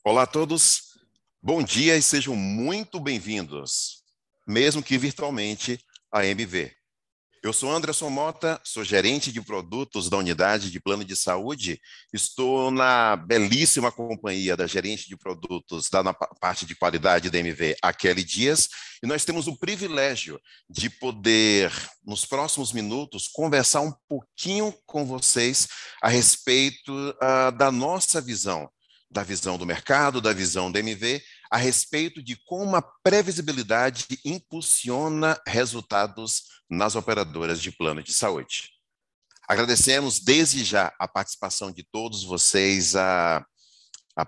Olá a todos, bom dia e sejam muito bem-vindos, mesmo que virtualmente, à MV. Eu sou Anderson Mota, sou gerente de produtos da unidade de plano de saúde. Estou na belíssima companhia da gerente de produtos na parte de qualidade da MV, a Kelly Dias, e nós temos o privilégio de poder, nos próximos minutos, conversar um pouquinho com vocês a respeito da nossa visão, da visão do mercado, da visão da MV, a respeito de como a previsibilidade impulsiona resultados nas operadoras de plano de saúde. Agradecemos desde já a participação de todos vocês, a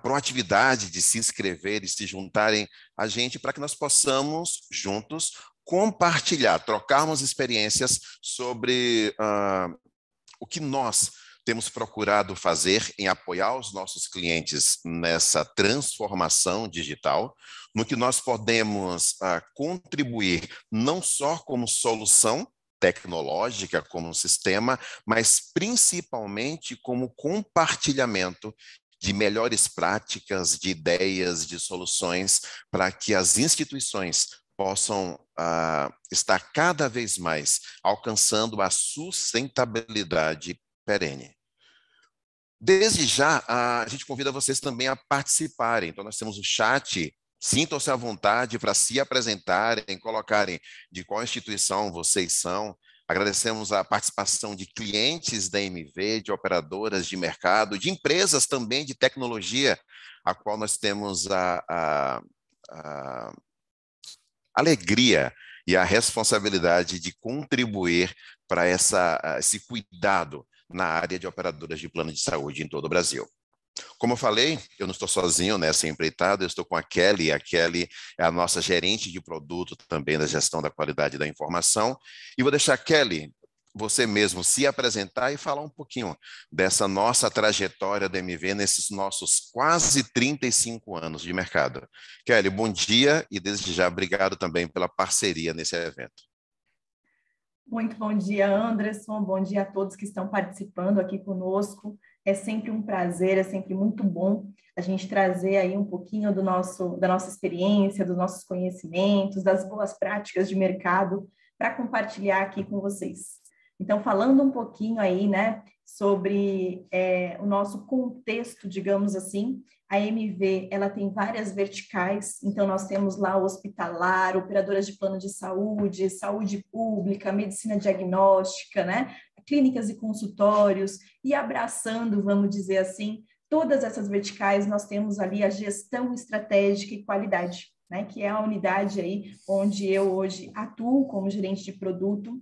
proatividade de se inscrever e se juntarem a gente para que nós possamos, juntos, compartilhar, trocarmos experiências sobre o que nós temos procurado fazer em apoiar os nossos clientes nessa transformação digital, no que nós podemos contribuir não só como solução tecnológica, como sistema, mas principalmente como compartilhamento de melhores práticas, de ideias, de soluções, para que as instituições possam estar cada vez mais alcançando a sustentabilidade perene. Desde já, a gente convida vocês também a participarem. Então, nós temos o chat. Sintam-se à vontade para se apresentarem, colocarem de qual instituição vocês são. Agradecemos a participação de clientes da MV, de operadoras de mercado, de empresas também de tecnologia, a qual nós temos a alegria e a responsabilidade de contribuir para esse cuidado na área de operadoras de plano de saúde em todo o Brasil. Como eu falei, eu não estou sozinho nessa empreitada, eu estou com a Kelly. A Kelly é a nossa gerente de produto também da gestão da qualidade da informação. E vou deixar a Kelly, você mesmo, se apresentar e falar um pouquinho dessa nossa trajetória da MV nesses nossos quase 35 anos de mercado. Kelly, bom dia e desde já obrigado também pela parceria nesse evento. Muito bom dia, Anderson. Bom dia a todos que estão participando aqui conosco. É sempre um prazer, é sempre muito bom a gente trazer aí um pouquinho da nossa experiência, dos nossos conhecimentos, das boas práticas de mercado para compartilhar aqui com vocês. Então, falando um pouquinho aí, né, sobre o nosso contexto, digamos assim, a MV, ela tem várias verticais, então nós temos lá o hospitalar, operadoras de plano de saúde, saúde pública, medicina diagnóstica, né, clínicas e consultórios, e abraçando, vamos dizer assim, todas essas verticais, nós temos ali a gestão estratégica e qualidade, né, que é a unidade aí onde eu hoje atuo como gerente de produto,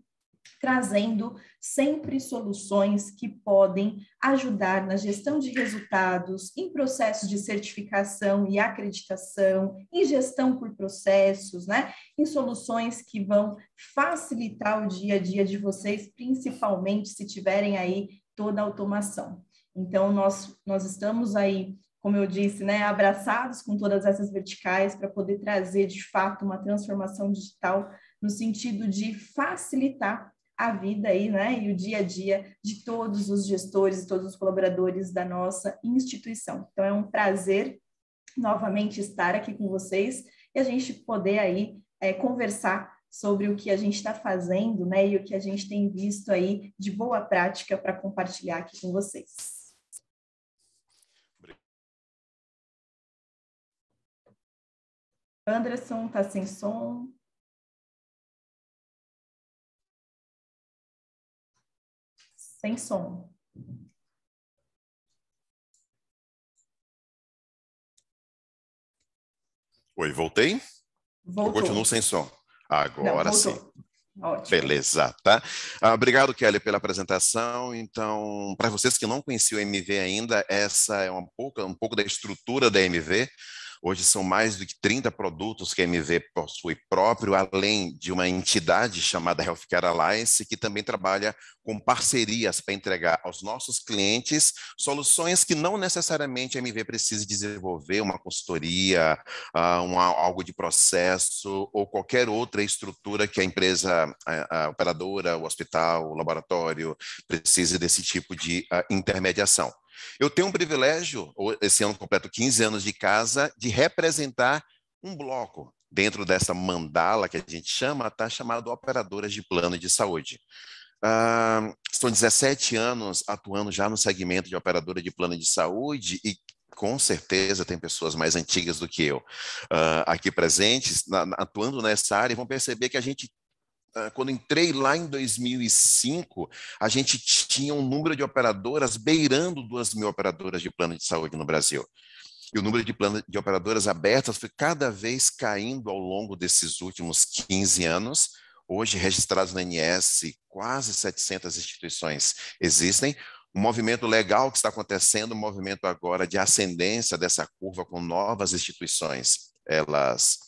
trazendo sempre soluções que podem ajudar na gestão de resultados, em processos de certificação e acreditação, em gestão por processos, né? Em soluções que vão facilitar o dia a dia de vocês, principalmente se tiverem aí toda a automação. Então, nós estamos aí, como eu disse, né, abraçados com todas essas verticais para poder trazer, de fato, uma transformação digital no sentido de facilitar a vida aí, né, e o dia a dia de todos os gestores e todos os colaboradores da nossa instituição. Então, é um prazer novamente estar aqui com vocês e a gente poder aí conversar sobre o que a gente está fazendo, né, e o que a gente tem visto aí de boa prática para compartilhar aqui com vocês. Anderson, está sem som? Sem som. Oi, voltei? Voltou. Eu continuo sem som. Agora não, sim. Ótimo. Beleza, tá? Obrigado, Kelly, pela apresentação. Então, para vocês que não conheciam a MV ainda, essa é um pouco da estrutura da MV. Hoje são mais do que 30 produtos que a MV possui próprio, além de uma entidade chamada Healthcare Alliance, que também trabalha com parcerias para entregar aos nossos clientes soluções que não necessariamente a MV precise desenvolver, uma consultoria, algo de processo ou qualquer outra estrutura que a empresa, a operadora, o hospital, o laboratório precise desse tipo de intermediação. Eu tenho um privilégio, esse ano completo 15 anos de casa, de representar um bloco dentro dessa mandala que a gente chama, tá, chamado Operadoras de Plano de Saúde. São 17 anos atuando já no segmento de operadora de plano de saúde e com certeza tem pessoas mais antigas do que eu aqui presentes, atuando nessa área, e vão perceber que a gente, quando entrei lá em 2005, a gente tinha um número de operadoras beirando 2.000 operadoras de plano de saúde no Brasil. E o número de operadoras abertas foi cada vez caindo ao longo desses últimos 15 anos. Hoje, registrados na ANS, quase 700 instituições existem. Um movimento legal que está acontecendo, um movimento agora de ascendência dessa curva com novas instituições. Elas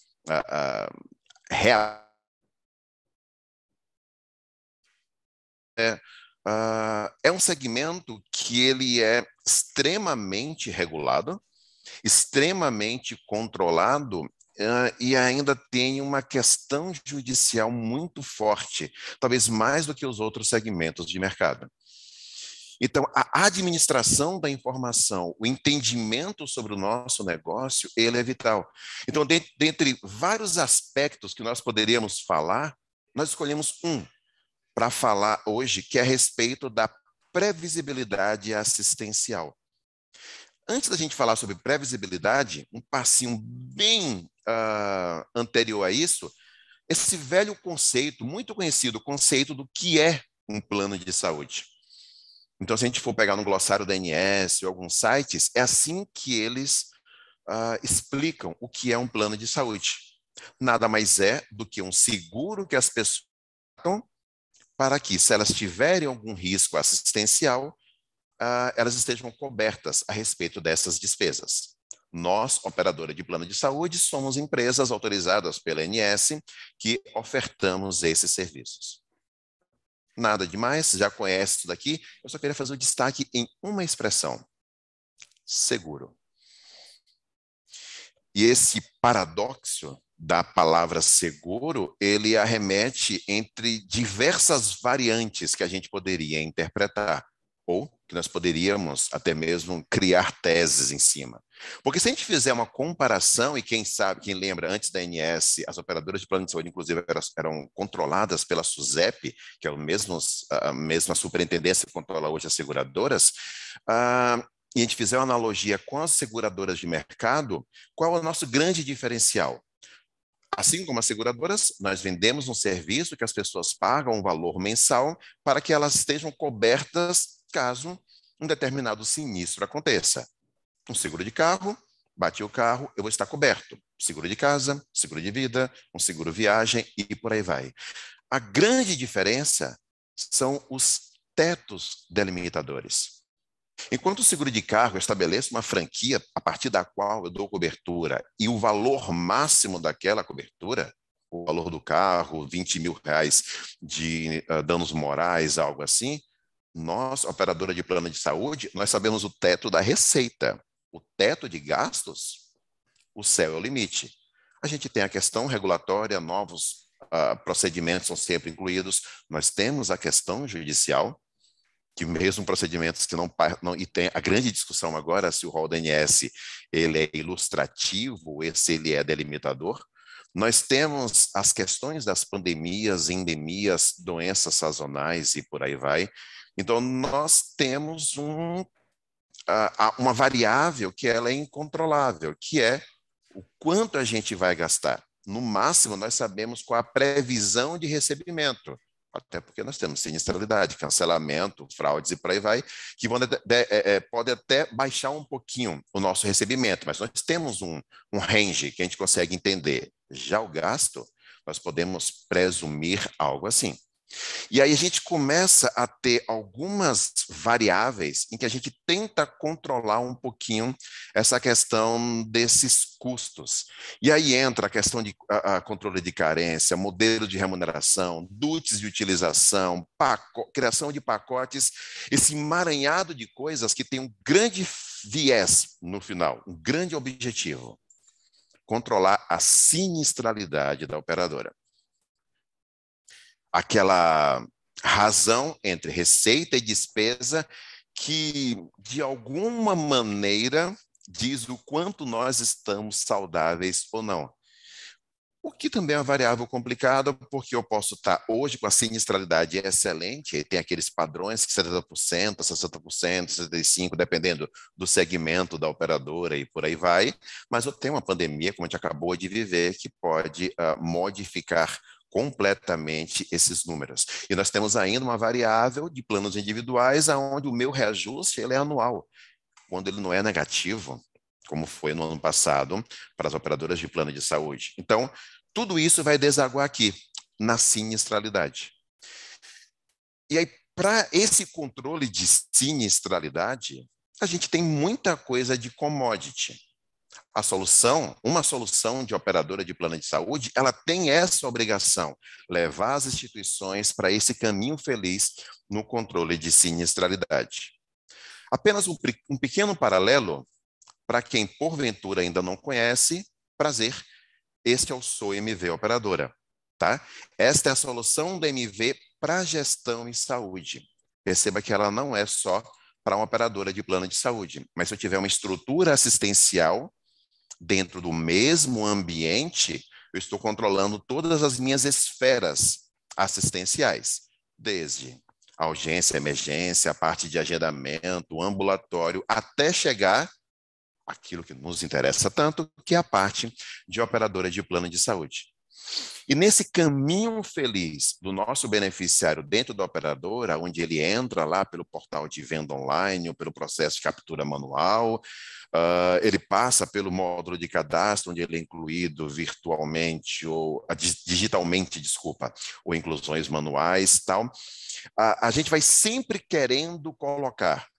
é um segmento que ele é extremamente regulado, extremamente controlado, e ainda tem uma questão judicial muito forte, talvez mais do que os outros segmentos de mercado. Então, a administração da informação, o entendimento sobre o nosso negócio, ele é vital. Então, dentre vários aspectos que nós poderíamos falar, nós escolhemos um para falar hoje, que é a respeito da previsibilidade assistencial. Antes da gente falar sobre previsibilidade, um passinho bem anterior a isso, esse velho conceito, muito conhecido, o conceito do que é um plano de saúde. Então, se a gente for pegar no glossário da ANS ou alguns sites, é assim que eles explicam o que é um plano de saúde. Nada mais é do que um seguro que as pessoas têm para que, se elas tiverem algum risco assistencial, elas estejam cobertas a respeito dessas despesas. Nós, operadora de plano de saúde, somos empresas autorizadas pela ANS que ofertamos esses serviços. Nada demais, já conhece isso daqui, eu só queria fazer o destaque em uma expressão: seguro. E esse paradoxo da palavra seguro, ele arremete entre diversas variantes que a gente poderia interpretar, ou que nós poderíamos até mesmo criar teses em cima. Porque se a gente fizer uma comparação, e quem sabe, quem lembra, antes da ANS, as operadoras de plano de saúde, inclusive, eram controladas pela SUSEP, que é a mesma superintendência que controla hoje as seguradoras, e a gente fizer uma analogia com as seguradoras de mercado, qual é o nosso grande diferencial? Assim como as seguradoras, nós vendemos um serviço que as pessoas pagam um valor mensal para que elas estejam cobertas caso um determinado sinistro aconteça. Um seguro de carro, bati o carro, eu vou estar coberto. Seguro de casa, seguro de vida, um seguro viagem e por aí vai. A grande diferença são os tetos delimitadores. Enquanto o seguro de carro estabelece uma franquia a partir da qual eu dou cobertura e o valor máximo daquela cobertura, o valor do carro, R$20 mil de danos morais, algo assim, nós, operadora de plano de saúde, nós sabemos o teto da receita. O teto de gastos, o céu é o limite. A gente tem a questão regulatória, novos procedimentos são sempre incluídos, nós temos a questão judicial, que mesmo procedimentos que não e tem a grande discussão agora se o rol da ANS ele é ilustrativo ou se ele é delimitador. Nós temos as questões das pandemias, endemias, doenças sazonais e por aí vai. Então, nós temos uma variável que ela é incontrolável, que é o quanto a gente vai gastar. No máximo, nós sabemos qual a previsão de recebimento, até porque nós temos sinistralidade, cancelamento, fraudes e por aí vai, que pode até baixar um pouquinho o nosso recebimento, mas nós temos um range que a gente consegue entender. Já o gasto, nós podemos presumir algo assim. E aí a gente começa a ter algumas variáveis em que a gente tenta controlar um pouquinho essa questão desses custos. E aí entra a questão de controle de carência, modelo de remuneração, DUTs de utilização, criação de pacotes, esse emaranhado de coisas que tem um grande viés no final, um grande objetivo: controlar a sinistralidade da operadora. Aquela razão entre receita e despesa que, de alguma maneira, diz o quanto nós estamos saudáveis ou não. O que também é uma variável complicada, porque eu posso estar hoje com a sinistralidade excelente, e tem aqueles padrões que 70%, 60%, 65%, dependendo do segmento da operadora e por aí vai, mas eu tenho uma pandemia, como a gente acabou de viver, que pode modificar completamente esses números. E nós temos ainda uma variável de planos individuais, onde o meu reajuste ele é anual. Quando ele não é negativo, como foi no ano passado, para as operadoras de plano de saúde. Então, tudo isso vai desaguar aqui, na sinistralidade. E aí, para esse controle de sinistralidade, a gente tem muita coisa de commodity. Uma solução de operadora de plano de saúde, ela tem essa obrigação, levar as instituições para esse caminho feliz no controle de sinistralidade. Apenas um pequeno paralelo, para quem porventura ainda não conhece, prazer, este é o SOMV Operadora. Tá? Esta é a solução da MV para gestão em saúde. Perceba que ela não é só para uma operadora de plano de saúde, mas se eu tiver uma estrutura assistencial dentro do mesmo ambiente, eu estou controlando todas as minhas esferas assistenciais, desde a urgência, a emergência, a parte de agendamento, ambulatório, até chegar aquilo que nos interessa tanto, que é a parte de operadora de plano de saúde. E nesse caminho feliz do nosso beneficiário dentro da operadora, onde ele entra lá pelo portal de venda online ou pelo processo de captura manual, ele passa pelo módulo de cadastro, onde ele é incluído virtualmente ou digitalmente, ou inclusões manuais, tal. A gente vai sempre querendo colocar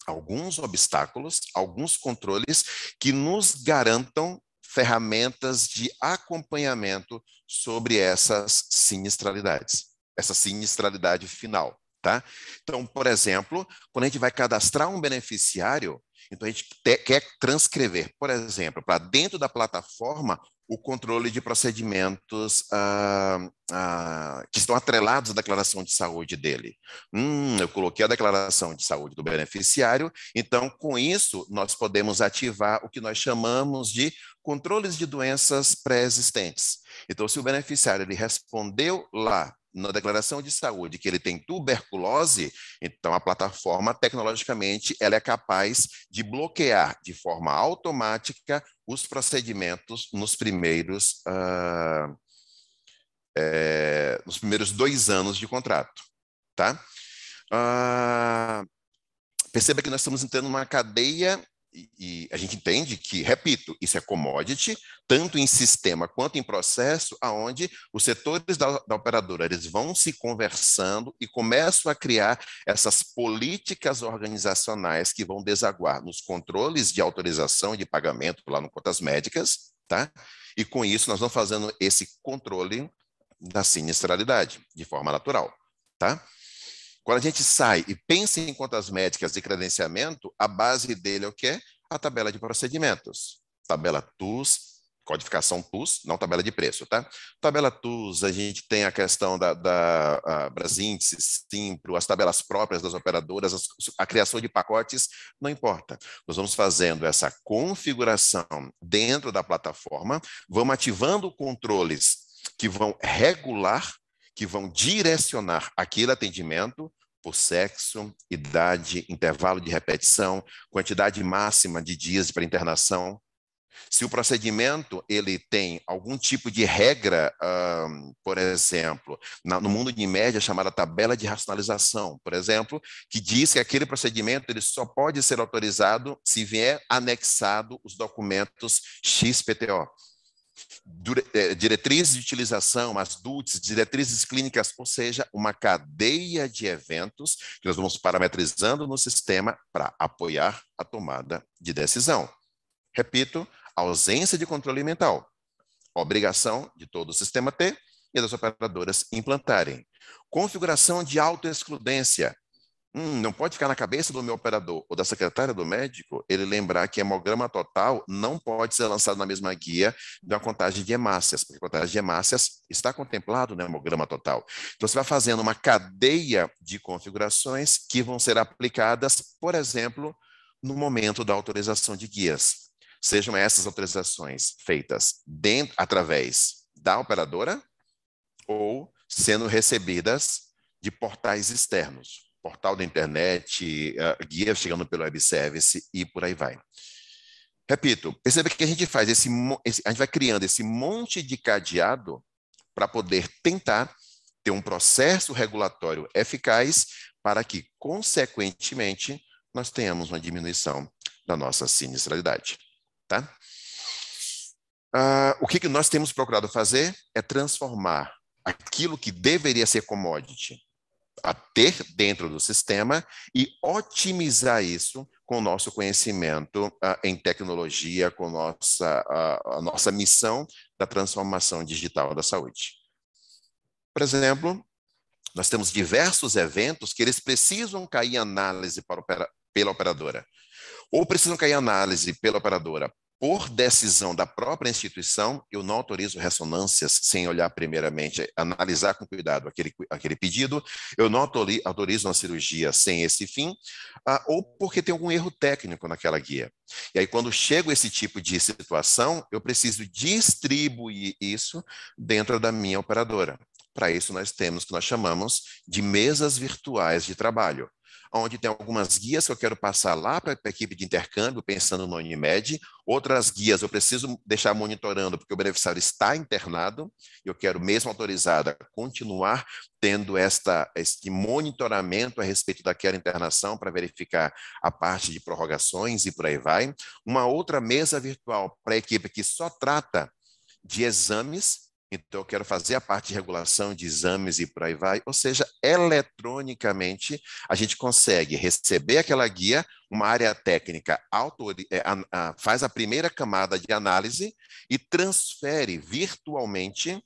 alguns obstáculos, alguns controles que nos garantam ferramentas de acompanhamento sobre essas sinistralidades, essa sinistralidade final, tá? Então, por exemplo, quando a gente vai cadastrar um beneficiário, então a gente quer transcrever, por exemplo, para dentro da plataforma, o controle de procedimentos que estão atrelados à declaração de saúde dele. Eu coloquei a declaração de saúde do beneficiário, então, com isso, nós podemos ativar o que nós chamamos de controles de doenças pré-existentes. Então, se o beneficiário ele respondeu lá na declaração de saúde que ele tem tuberculose, então a plataforma, tecnologicamente, ela é capaz de bloquear de forma automática os procedimentos nos primeiros 2 anos de contrato. Tá? Perceba que nós estamos entrando numa cadeia e a gente entende que, repito, isso é commodity, tanto em sistema quanto em processo, aonde os setores da operadora eles vão se conversando e começam a criar essas políticas organizacionais que vão desaguar nos controles de autorização e de pagamento lá no Contas Médicas, tá? E com isso nós vamos fazendo esse controle da sinistralidade de forma natural, tá? Quando a gente sai e pensa em contas médicas de credenciamento, a base dele é o quê? A tabela de procedimentos. Tabela TUS, codificação TUS, não tabela de preço, tá? Tabela TUS, a gente tem a questão da Brasíndice, Simpro, as tabelas próprias das operadoras, a criação de pacotes, não importa. Nós vamos fazendo essa configuração dentro da plataforma, vamos ativando controles que vão regular, que vão direcionar aquele atendimento por sexo, idade, intervalo de repetição, quantidade máxima de dias para internação. Se o procedimento ele tem algum tipo de regra, por exemplo, no mundo de média chamada tabela de racionalização, por exemplo, que diz que aquele procedimento ele só pode ser autorizado se vier anexado os documentos XPTO. Diretrizes de utilização, as DUTs, diretrizes clínicas, ou seja, uma cadeia de eventos que nós vamos parametrizando no sistema para apoiar a tomada de decisão. Repito, ausência de controle mental, obrigação de todo o sistema ter e das operadoras implantarem. Configuração de autoexcludência. Não pode ficar na cabeça do meu operador ou da secretária do médico ele lembrar que hemograma total não pode ser lançado na mesma guia de uma contagem de hemácias, porque a contagem de hemácias está contemplado no hemograma total. Então, você vai fazendo uma cadeia de configurações que vão ser aplicadas, por exemplo, no momento da autorização de guias. Sejam essas autorizações feitas através da operadora ou sendo recebidas de portais externos. Portal da internet, guia chegando pelo web service e por aí vai. Repito, perceba que a gente faz a gente vai criando esse monte de cadeado para poder tentar ter um processo regulatório eficaz para que, consequentemente, nós tenhamos uma diminuição da nossa sinistralidade. Tá? O que nós temos procurado fazer é transformar aquilo que deveria ser commodity a ter dentro do sistema e otimizar isso com o nosso conhecimento em tecnologia, com a nossa missão da transformação digital da saúde. Por exemplo, nós temos diversos eventos que eles precisam cair em análise pela operadora, ou precisam cair em análise pela operadora por decisão da própria instituição. Eu não autorizo ressonâncias sem olhar primeiramente, analisar com cuidado aquele pedido. Eu não autorizo uma cirurgia sem esse fim, ou porque tem algum erro técnico naquela guia. E aí, quando chego a esse tipo de situação, eu preciso distribuir isso dentro da minha operadora. Para isso, nós temos o que nós chamamos de mesas virtuais de trabalho, onde tem algumas guias que eu quero passar lá para a equipe de intercâmbio, pensando no Unimed. Outras guias eu preciso deixar monitorando, porque o beneficiário está internado, e eu quero, mesmo autorizada, continuar tendo este monitoramento a respeito daquela internação para verificar a parte de prorrogações e por aí vai. Uma outra mesa virtual para a equipe que só trata de exames. Então, eu quero fazer a parte de regulação de exames e por aí vai. Ou seja, eletronicamente, a gente consegue receber aquela guia, uma área técnica faz a primeira camada de análise e transfere virtualmente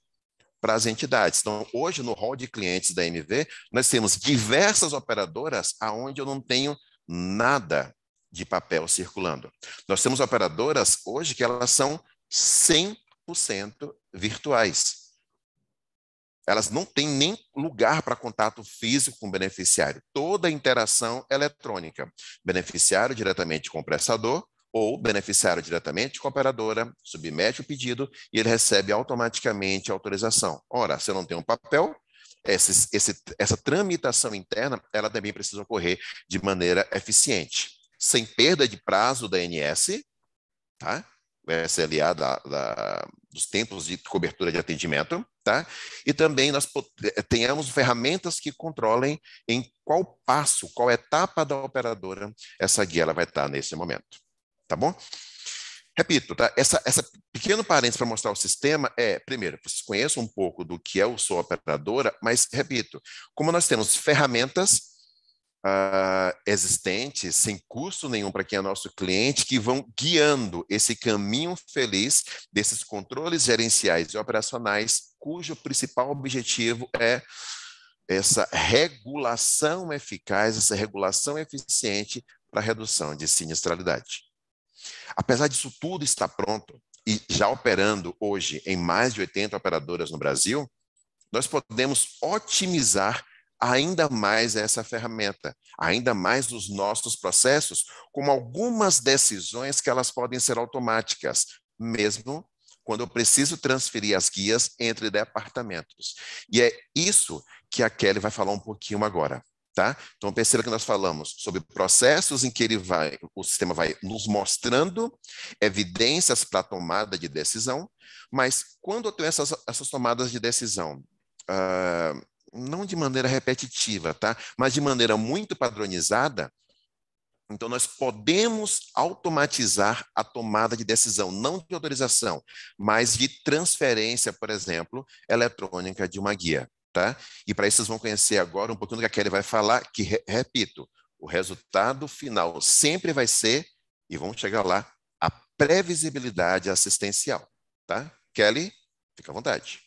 para as entidades. Então, hoje, no hall de clientes da MV, nós temos diversas operadoras onde eu não tenho nada de papel circulando. Nós temos operadoras hoje que elas são 100% virtuais. Elas não têm nem lugar para contato físico com o beneficiário. Toda a interação eletrônica. Beneficiário diretamente com o prestador ou beneficiário diretamente com a operadora, submete o pedido e ele recebe automaticamente a autorização. Ora, se eu não tenho um papel, essa tramitação interna, ela também precisa ocorrer de maneira eficiente, sem perda de prazo da ANS, tá? O SLA dos tempos de cobertura de atendimento, tá? E também nós tenhamos ferramentas que controlem em qual passo, qual etapa da operadora essa guia ela vai estar nesse momento, tá bom? Repito, tá? Essa pequeno parênteses para mostrar o sistema primeiro, vocês conheçam um pouco do que é o sua operadora, mas, repito, como nós temos ferramentas existentes, sem custo nenhum para quem é nosso cliente, que vão guiando esse caminho feliz desses controles gerenciais e operacionais, cujo principal objetivo é essa regulação eficaz, essa regulação eficiente para a redução de sinistralidade. Apesar disso tudo estar pronto e já operando hoje em mais de 80 operadoras no Brasil, nós podemos otimizar ainda mais essa ferramenta, ainda mais os nossos processos, com algumas decisões que elas podem ser automáticas, mesmo quando eu preciso transferir as guias entre departamentos. E é isso que a Kelly vai falar um pouquinho agora. Tá? Então, perceba que nós falamos sobre processos em que o sistema vai nos mostrando evidências para a tomada de decisão, mas quando eu tenho essas tomadas de decisão, não de maneira repetitiva, tá? Mas de maneira muito padronizada, então nós podemos automatizar a tomada de decisão, não de autorização, mas de transferência, por exemplo, eletrônica de uma guia, tá? E para isso vocês vão conhecer agora um pouquinho do que a Kelly vai falar, que, repito, o resultado final sempre vai ser, e vamos chegar lá, a previsibilidade assistencial, tá? Kelly, fica à vontade.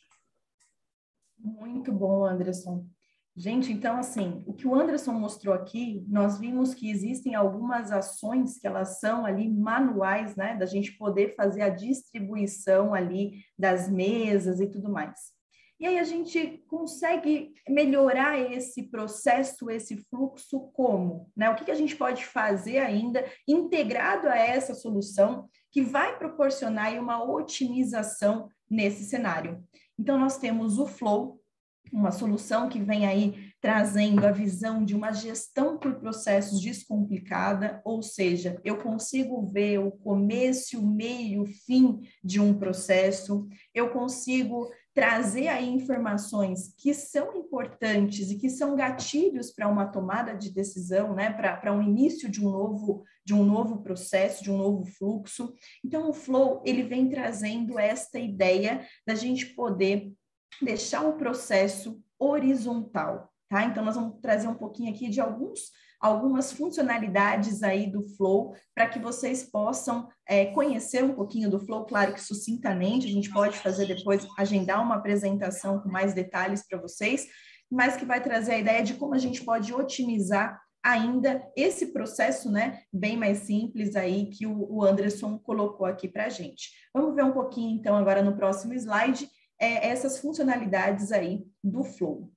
Muito bom, Anderson. Gente, então, assim, o que o Anderson mostrou aqui, nós vimos que existem algumas ações que elas são ali manuais, né, da gente poder fazer a distribuição ali das mesas e tudo mais. E aí a gente consegue melhorar esse processo, esse fluxo como? Né? O que a gente pode fazer ainda integrado a essa solução que vai proporcionar aí uma otimização nesse cenário? Então, nós temos o Flow, uma solução que vem aí trazendo a visão de uma gestão por processos descomplicada, ou seja, eu consigo ver o começo, o meio, o fim de um processo, eu consigo trazer aí informações que são importantes e que são gatilhos para uma tomada de decisão, né, para um início de um novo processo, de um novo fluxo. Então, o Flow, ele vem trazendo esta ideia da gente poder deixar o processo horizontal, tá? Então, nós vamos trazer um pouquinho aqui de algumas funcionalidades aí do Flow para que vocês possam conhecer um pouquinho do Flow, claro que sucintamente, a gente pode fazer depois, agendar uma apresentação com mais detalhes para vocês, mas que vai trazer a ideia de como a gente pode otimizar ainda esse processo, né, bem mais simples aí que o Anderson colocou aqui para a gente. Vamos ver um pouquinho, então, agora no próximo slide, essas funcionalidades aí do Flow.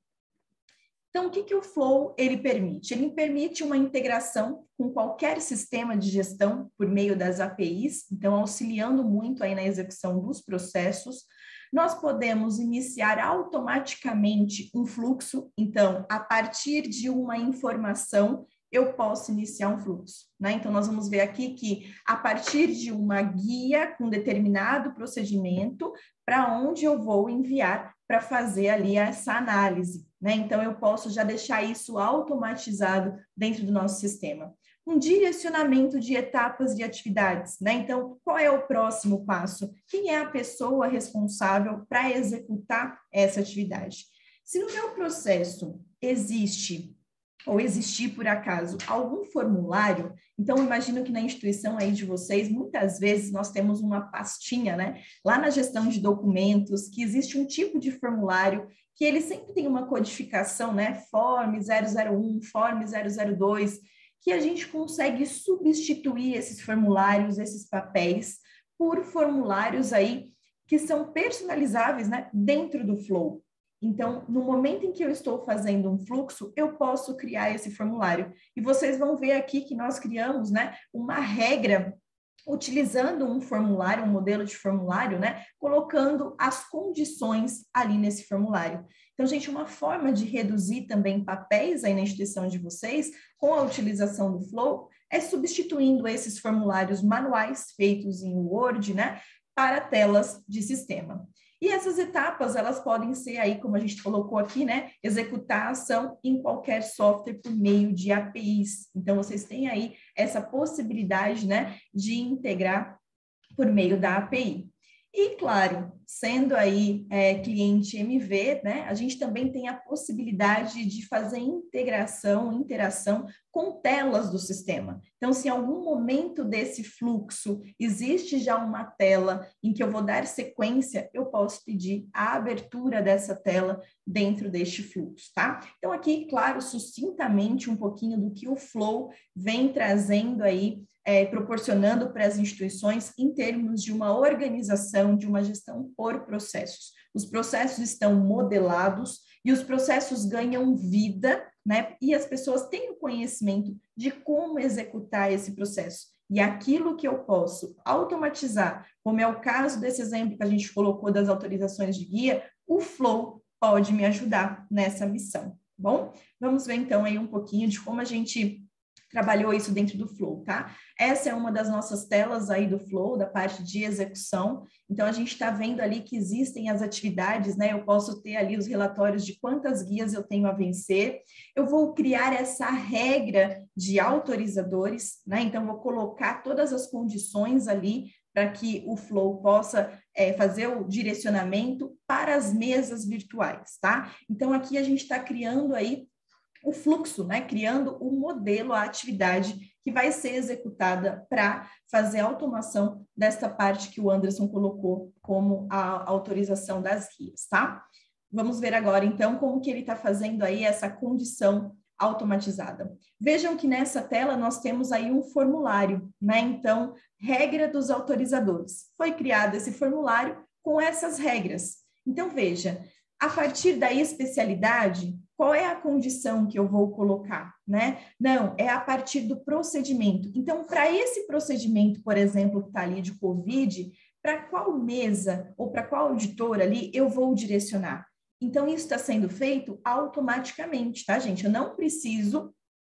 Então, o que o Flow ele permite? Ele permite uma integração com qualquer sistema de gestão por meio das APIs, então auxiliando muito aí na execução dos processos. Nós podemos iniciar automaticamente um fluxo, então, a partir de uma informação, eu posso iniciar um fluxo, né? Então, nós vamos ver aqui que a partir de uma guia com determinado procedimento, para onde eu vou enviar para fazer ali essa análise, né? Então, eu posso já deixar isso automatizado dentro do nosso sistema. Um direcionamento de etapas de atividades, né? Então, qual é o próximo passo? Quem é a pessoa responsável para executar essa atividade? Se no meu processo existe ou existir por acaso algum formulário, então imagino que na instituição aí de vocês, muitas vezes nós temos uma pastinha, né? Lá na gestão de documentos, que existe um tipo de formulário que ele sempre tem uma codificação, né? Form 001, Form 002, que a gente consegue substituir esses formulários, esses papéis, por formulários aí que são personalizáveis, né? Dentro do Flow. Então, no momento em que eu estou fazendo um fluxo, eu posso criar esse formulário. E vocês vão ver aqui que nós criamos, né, uma regra utilizando um formulário, um modelo de formulário, né, colocando as condições ali nesse formulário. Então, gente, uma forma de reduzir também papéis aí na instituição de vocês, com a utilização do Flow, é substituindo esses formulários manuais feitos em Word, né, para telas de sistema. E essas etapas, elas podem ser aí, como a gente colocou aqui, né, executar a ação em qualquer software por meio de APIs. Então, vocês têm aí essa possibilidade, né, de integrar por meio da API. E, claro, sendo aí cliente MV, né, a gente também tem a possibilidade de fazer interação com telas do sistema. Então, se em algum momento desse fluxo existe já uma tela em que eu vou dar sequência, eu posso pedir a abertura dessa tela dentro deste fluxo, tá? Então, aqui, claro, sucintamente um pouquinho do que o Flow vem trazendo aí, proporcionando para as instituições em termos de uma organização, de uma gestão por processos. Os processos estão modelados e os processos ganham vida, né? E as pessoas têm o conhecimento de como executar esse processo. E aquilo que eu posso automatizar, como é o caso desse exemplo que a gente colocou das autorizações de guia, o Flow pode me ajudar nessa missão, tá bom? Vamos ver então aí um pouquinho de como a gente trabalhou isso dentro do Flow, tá? Essa é uma das nossas telas aí do Flow, da parte de execução. Então, a gente está vendo ali que existem as atividades, né? Eu posso ter ali os relatórios de quantas guias eu tenho a vencer. Eu vou criar essa regra de autorizadores, né? Então, vou colocar todas as condições ali para que o Flow possa fazer o direcionamento para as mesas virtuais, tá? Então, aqui a gente está criando aí o fluxo, né? Criando o modelo, a atividade que vai ser executada para fazer a automação desta parte que o Anderson colocou como a autorização das guias, tá? Vamos ver agora, então, como que ele está fazendo aí essa condição automatizada. Vejam que nessa tela nós temos aí um formulário, né? Então, regra dos autorizadores. Foi criado esse formulário com essas regras. Então, veja, a partir da especialidade, qual é a condição que eu vou colocar, né? Não, é a partir do procedimento. Então, para esse procedimento, por exemplo, que está ali de COVID, para qual mesa ou para qual auditor ali eu vou direcionar? Então, isso está sendo feito automaticamente, tá, gente? Eu não preciso,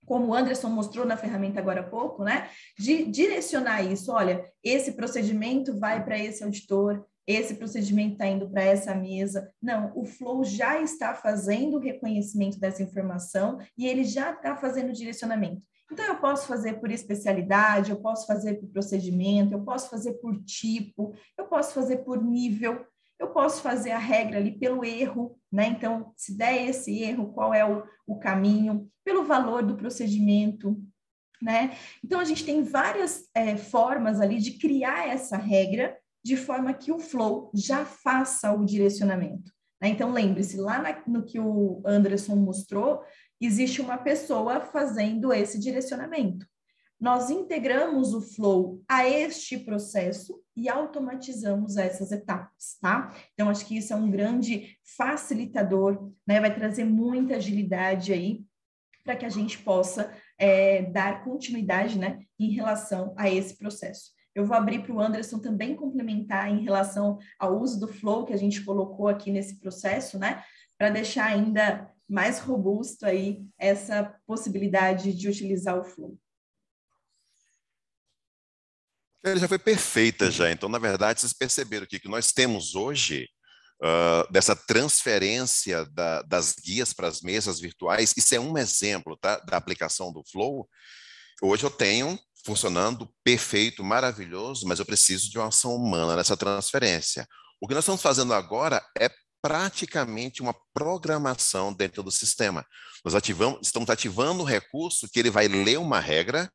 como o Anderson mostrou na ferramenta agora há pouco, né, de direcionar isso. Olha, esse procedimento vai para esse auditor, esse procedimento está indo para essa mesa. Não, o Flow já está fazendo o reconhecimento dessa informação e ele já está fazendo o direcionamento. Então, eu posso fazer por especialidade, eu posso fazer por procedimento, eu posso fazer por tipo, eu posso fazer por nível, eu posso fazer a regra ali pelo erro, né? Então, se der esse erro, qual é o caminho? Pelo valor do procedimento, né? Então, a gente tem várias formas ali de criar essa regra de forma que o Flow já faça o direcionamento, né? Então, lembre-se, no que o Anderson mostrou, existe uma pessoa fazendo esse direcionamento. Nós integramos o Flow a este processo e automatizamos essas etapas, tá? Então, acho que isso é um grande facilitador, né? Vai trazer muita agilidade aí para que a gente possa dar continuidade, né, em relação a esse processo. Eu vou abrir para o Anderson também complementar em relação ao uso do Flow que a gente colocou aqui nesse processo, né, para deixar ainda mais robusto aí essa possibilidade de utilizar o Flow. Ele já foi perfeita já. Então, na verdade, vocês perceberam que nós temos hoje dessa transferência das guias para as mesas virtuais. Isso é um exemplo, tá, da aplicação do Flow. Hoje eu tenho funcionando perfeito, maravilhoso, mas eu preciso de uma ação humana nessa transferência. O que nós estamos fazendo agora é praticamente uma programação dentro do sistema. Estamos ativando um recurso que ele vai ler uma regra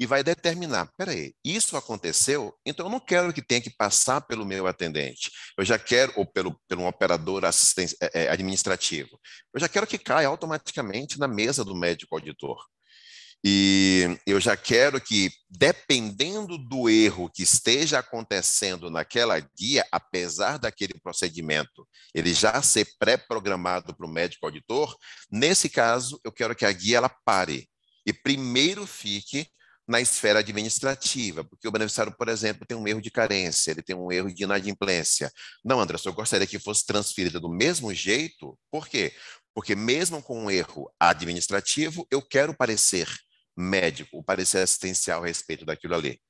e vai determinar, peraí, isso aconteceu, então eu não quero que tenha que passar pelo meu atendente, eu já quero, ou pelo um operador administrativo, eu já quero que caia automaticamente na mesa do médico auditor. E eu já quero que, dependendo do erro que esteja acontecendo naquela guia, apesar daquele procedimento, ele já ser pré-programado para o médico auditor, nesse caso, eu quero que a guia ela pare e primeiro fique na esfera administrativa, porque o beneficiário, por exemplo, tem um erro de carência, ele tem um erro de inadimplência. Não, André, eu gostaria que fosse transferida do mesmo jeito, por quê? Porque mesmo com um erro administrativo, eu quero parecer médico, o parecer assistencial a respeito daquilo ali.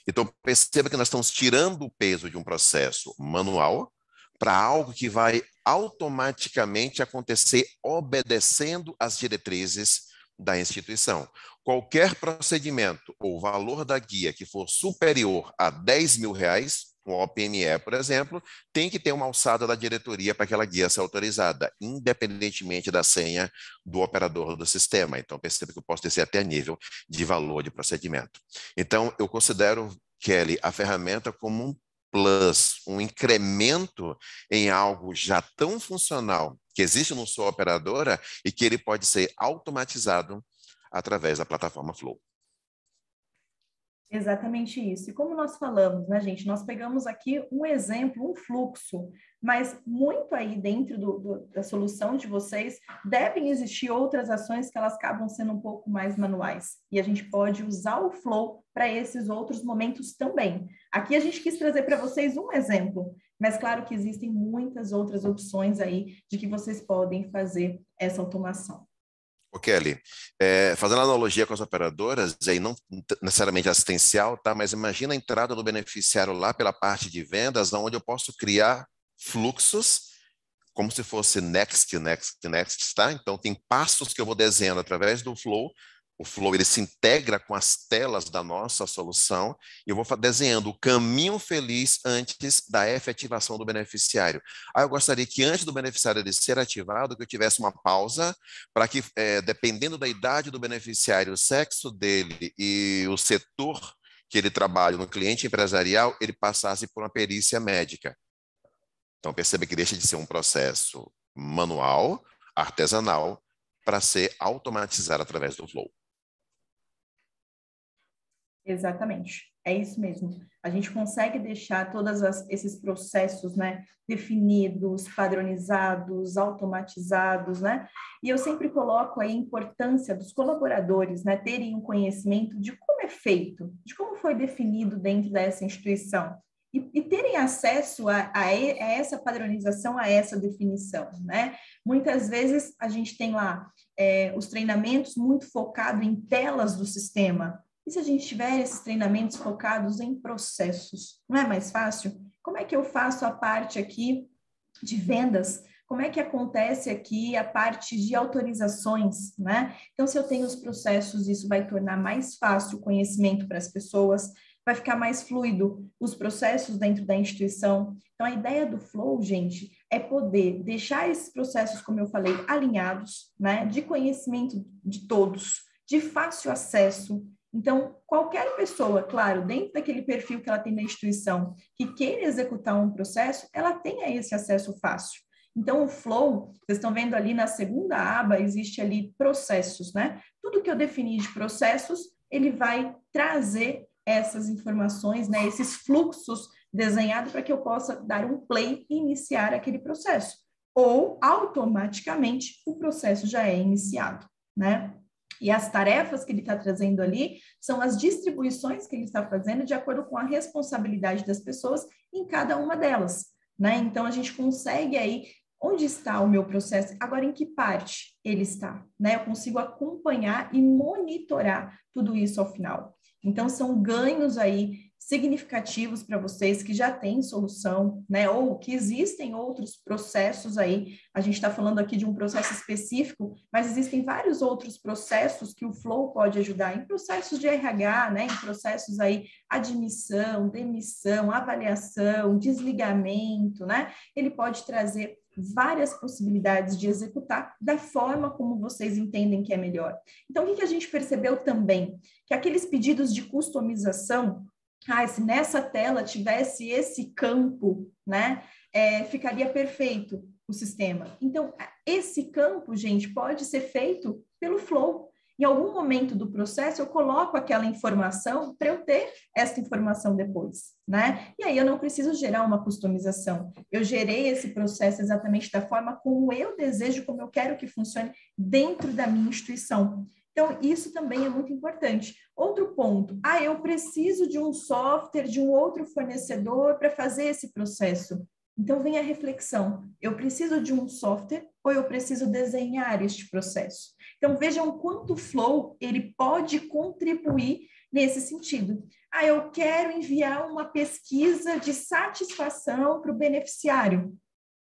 Então, perceba que nós estamos tirando o peso de um processo manual para algo que vai automaticamente acontecer obedecendo às diretrizes da instituição. Qualquer procedimento ou valor da guia que for superior a R$ 10.000, o OPME, por exemplo, tem que ter uma alçada da diretoria para aquela guia ser autorizada, independentemente da senha do operador do sistema. Então, perceba que eu posso descer até nível de valor de procedimento. Então, eu considero, Kelly, a ferramenta como um plus, um incremento em algo já tão funcional que existe no sua operadora e que ele pode ser automatizado através da plataforma Flow. Exatamente isso. E como nós falamos, né, gente, nós pegamos aqui um exemplo, um fluxo, mas muito aí dentro da solução de vocês devem existir outras ações que elas acabam sendo um pouco mais manuais. E a gente pode usar o Flow para esses outros momentos também. Aqui a gente quis trazer para vocês um exemplo, mas claro que existem muitas outras opções aí de que vocês podem fazer essa automação. Ô, Kelly, fazendo analogia com as operadoras, aí não necessariamente assistencial, tá? Mas imagina a entrada do beneficiário lá pela parte de vendas, onde eu posso criar fluxos como se fosse next, next, next, tá? Então tem passos que eu vou desenhando através do Flow. O Flow ele se integra com as telas da nossa solução e eu vou desenhando o caminho feliz antes da efetivação do beneficiário. Eu gostaria que antes do beneficiário ele ser ativado, que eu tivesse uma pausa para que, dependendo da idade do beneficiário, o sexo dele e o setor que ele trabalha no cliente empresarial, ele passasse por uma perícia médica. Então, perceba que deixa de ser um processo manual, artesanal, para ser automatizado através do Flow. Exatamente, é isso mesmo. A gente consegue deixar todos esses processos, né, definidos, padronizados, automatizados, né? E eu sempre coloco aí a importância dos colaboradores, né, terem um conhecimento de como é feito, de como foi definido dentro dessa instituição. E terem acesso a essa padronização, a essa definição, né? Muitas vezes a gente tem lá os treinamentos muito focados em telas do sistema. E se a gente tiver esses treinamentos focados em processos, não é mais fácil? Como é que eu faço a parte aqui de vendas? Como é que acontece aqui a parte de autorizações, né? Então, se eu tenho os processos, isso vai tornar mais fácil o conhecimento para as pessoas, vai ficar mais fluido os processos dentro da instituição. Então, a ideia do Flow, gente, é poder deixar esses processos, como eu falei, alinhados, né? De conhecimento de todos, de fácil acesso. Então, qualquer pessoa, claro, dentro daquele perfil que ela tem na instituição, que queira executar um processo, ela tenha esse acesso fácil. Então, o Flow, vocês estão vendo ali na segunda aba, existe ali processos, né? Tudo que eu defini de processos, ele vai trazer essas informações, né? Esses fluxos desenhados para que eu possa dar um play e iniciar aquele processo. Ou, automaticamente, o processo já é iniciado, né? E as tarefas que ele está trazendo ali são as distribuições que ele está fazendo de acordo com a responsabilidade das pessoas em cada uma delas, né? Então, a gente consegue aí, onde está o meu processo? Agora, em que parte ele está, né? Eu consigo acompanhar e monitorar tudo isso ao final. Então, são ganhos aí significativos para vocês que já têm solução, né? Ou que existem outros processos aí. A gente está falando aqui de um processo específico, mas existem vários outros processos que o Flow pode ajudar, em processos de RH, né? Em processos aí, admissão, demissão, avaliação, desligamento, né? Ele pode trazer várias possibilidades de executar da forma como vocês entendem que é melhor. Então, o que a gente percebeu também? Que aqueles pedidos de customização, se nessa tela tivesse esse campo, né, ficaria perfeito o sistema. Então, esse campo, gente, pode ser feito pelo Flow. Em algum momento do processo, eu coloco aquela informação para eu ter essa informação depois, né? E aí eu não preciso gerar uma customização. Eu gerei esse processo exatamente da forma como eu desejo, como eu quero que funcione dentro da minha instituição. Então, isso também é muito importante. Outro ponto, eu preciso de um software, de um outro fornecedor para fazer esse processo. Então, vem a reflexão, eu preciso de um software ou eu preciso desenhar este processo? Então, vejam quanto o Flow ele pode contribuir nesse sentido. Eu quero enviar uma pesquisa de satisfação para o beneficiário.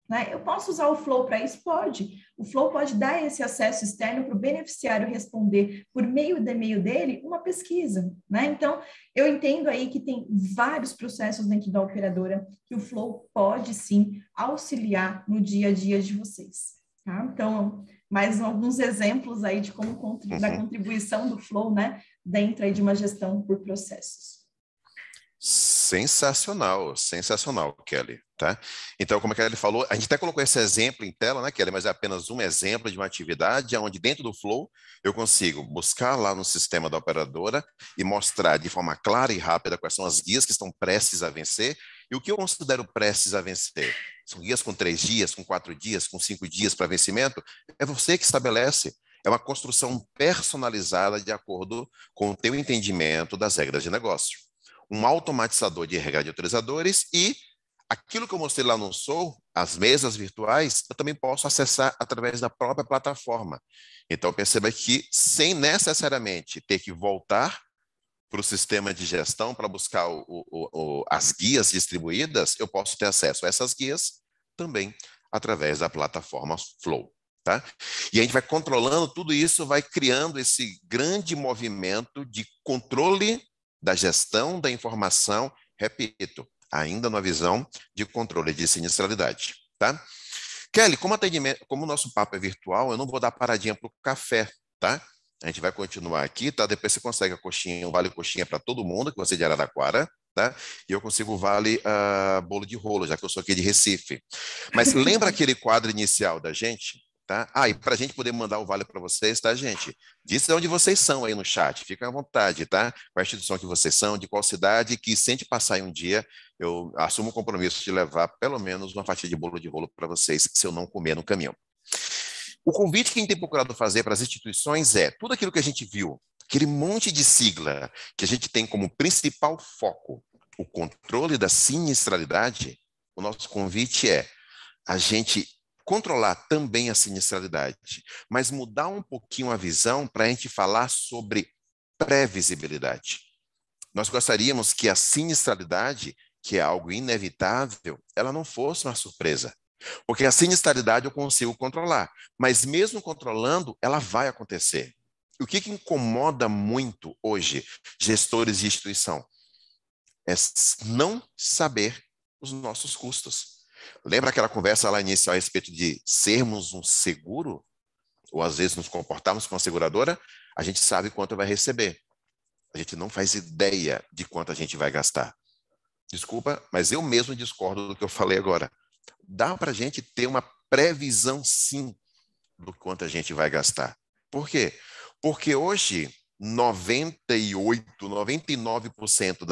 Né? Eu posso usar o Flow para isso? Pode. O Flow pode dar esse acesso externo para o beneficiário responder, por meio do e-mail dele, uma pesquisa. Né? Então, eu entendo aí que tem vários processos dentro da operadora que o Flow pode, sim, auxiliar no dia a dia de vocês. Tá? Então, mais alguns exemplos aí de como da contribuição do Flow, né, dentro aí de uma gestão por processos. Sensacional, sensacional, Kelly, tá? Então, como a Kelly falou, a gente até colocou esse exemplo em tela, né, Kelly, mas é apenas um exemplo de uma atividade onde dentro do Flow eu consigo buscar lá no sistema da operadora e mostrar de forma clara e rápida quais são as guias que estão prestes a vencer e o que eu considero prestes a vencer. São guias com 3 dias, com 4 dias, com 5 dias para vencimento? É você que estabelece. É uma construção personalizada de acordo com o teu entendimento das regras de negócio. Um automatizador de RH de autorizadores e aquilo que eu mostrei lá no Soul, as mesas virtuais, eu também posso acessar através da própria plataforma. Então, perceba que sem necessariamente ter que voltar para o sistema de gestão para buscar as guias distribuídas, eu posso ter acesso a essas guias também através da plataforma Flow. Tá? E a gente vai controlando tudo isso, vai criando esse grande movimento de controle da gestão da informação, repito, ainda na visão de controle de sinistralidade, tá? Kelly, como o nosso papo é virtual, eu não vou dar paradinha para o café, tá? A gente vai continuar aqui, tá? Depois você consegue a coxinha, um vale coxinha para todo mundo, que você é de Araraquara, tá? E eu consigo o vale bolo de rolo, já que eu sou aqui de Recife. Mas lembra aquele quadro inicial da gente? Tá? E para a gente poder mandar o vale para vocês, tá, gente? Diz de onde vocês são aí no chat, fiquem à vontade, tá? Qual a instituição que vocês são, de qual cidade, que se a gente passar em um dia, eu assumo o compromisso de levar pelo menos uma fatia de bolo de rolo para vocês, se eu não comer no caminho. O convite que a gente tem procurado fazer para as instituições é tudo aquilo que a gente viu, aquele monte de sigla que a gente tem como principal foco, o controle da sinistralidade, o nosso convite é a gente controlar também a sinistralidade, mas mudar um pouquinho a visão para a gente falar sobre previsibilidade. Nós gostaríamos que a sinistralidade, que é algo inevitável, ela não fosse uma surpresa. Porque a sinistralidade eu consigo controlar, mas mesmo controlando, ela vai acontecer. E o que incomoda muito hoje gestores de instituição? É não saber os nossos custos. Lembra aquela conversa lá inicial a respeito de sermos um seguro? Ou às vezes nos comportarmos como uma seguradora? A gente sabe quanto vai receber. A gente não faz ideia de quanto a gente vai gastar. Desculpa, mas eu mesmo discordo do que eu falei agora. Dá para a gente ter uma previsão, sim, do quanto a gente vai gastar. Por quê? Porque hoje, 98%, 99%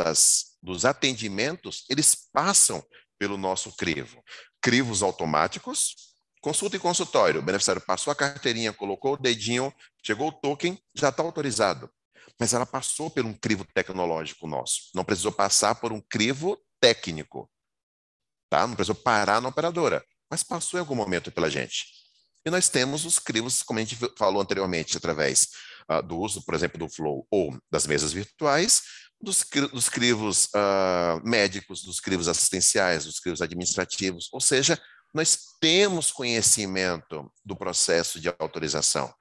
dos atendimentos, eles passam pelo nosso crivo. Crivos automáticos, consulta e consultório. O beneficiário passou a carteirinha, colocou o dedinho, chegou o token, já está autorizado. Mas ela passou por um crivo tecnológico nosso. Não precisou passar por um crivo técnico. Tá? Não precisou parar na operadora, mas passou em algum momento pela gente. E nós temos os crivos, como a gente falou anteriormente, através do uso, por exemplo, do Flow ou das mesas virtuais, dos crivos médicos, dos crivos assistenciais, dos crivos administrativos, ou seja, nós temos conhecimento do processo de autorização.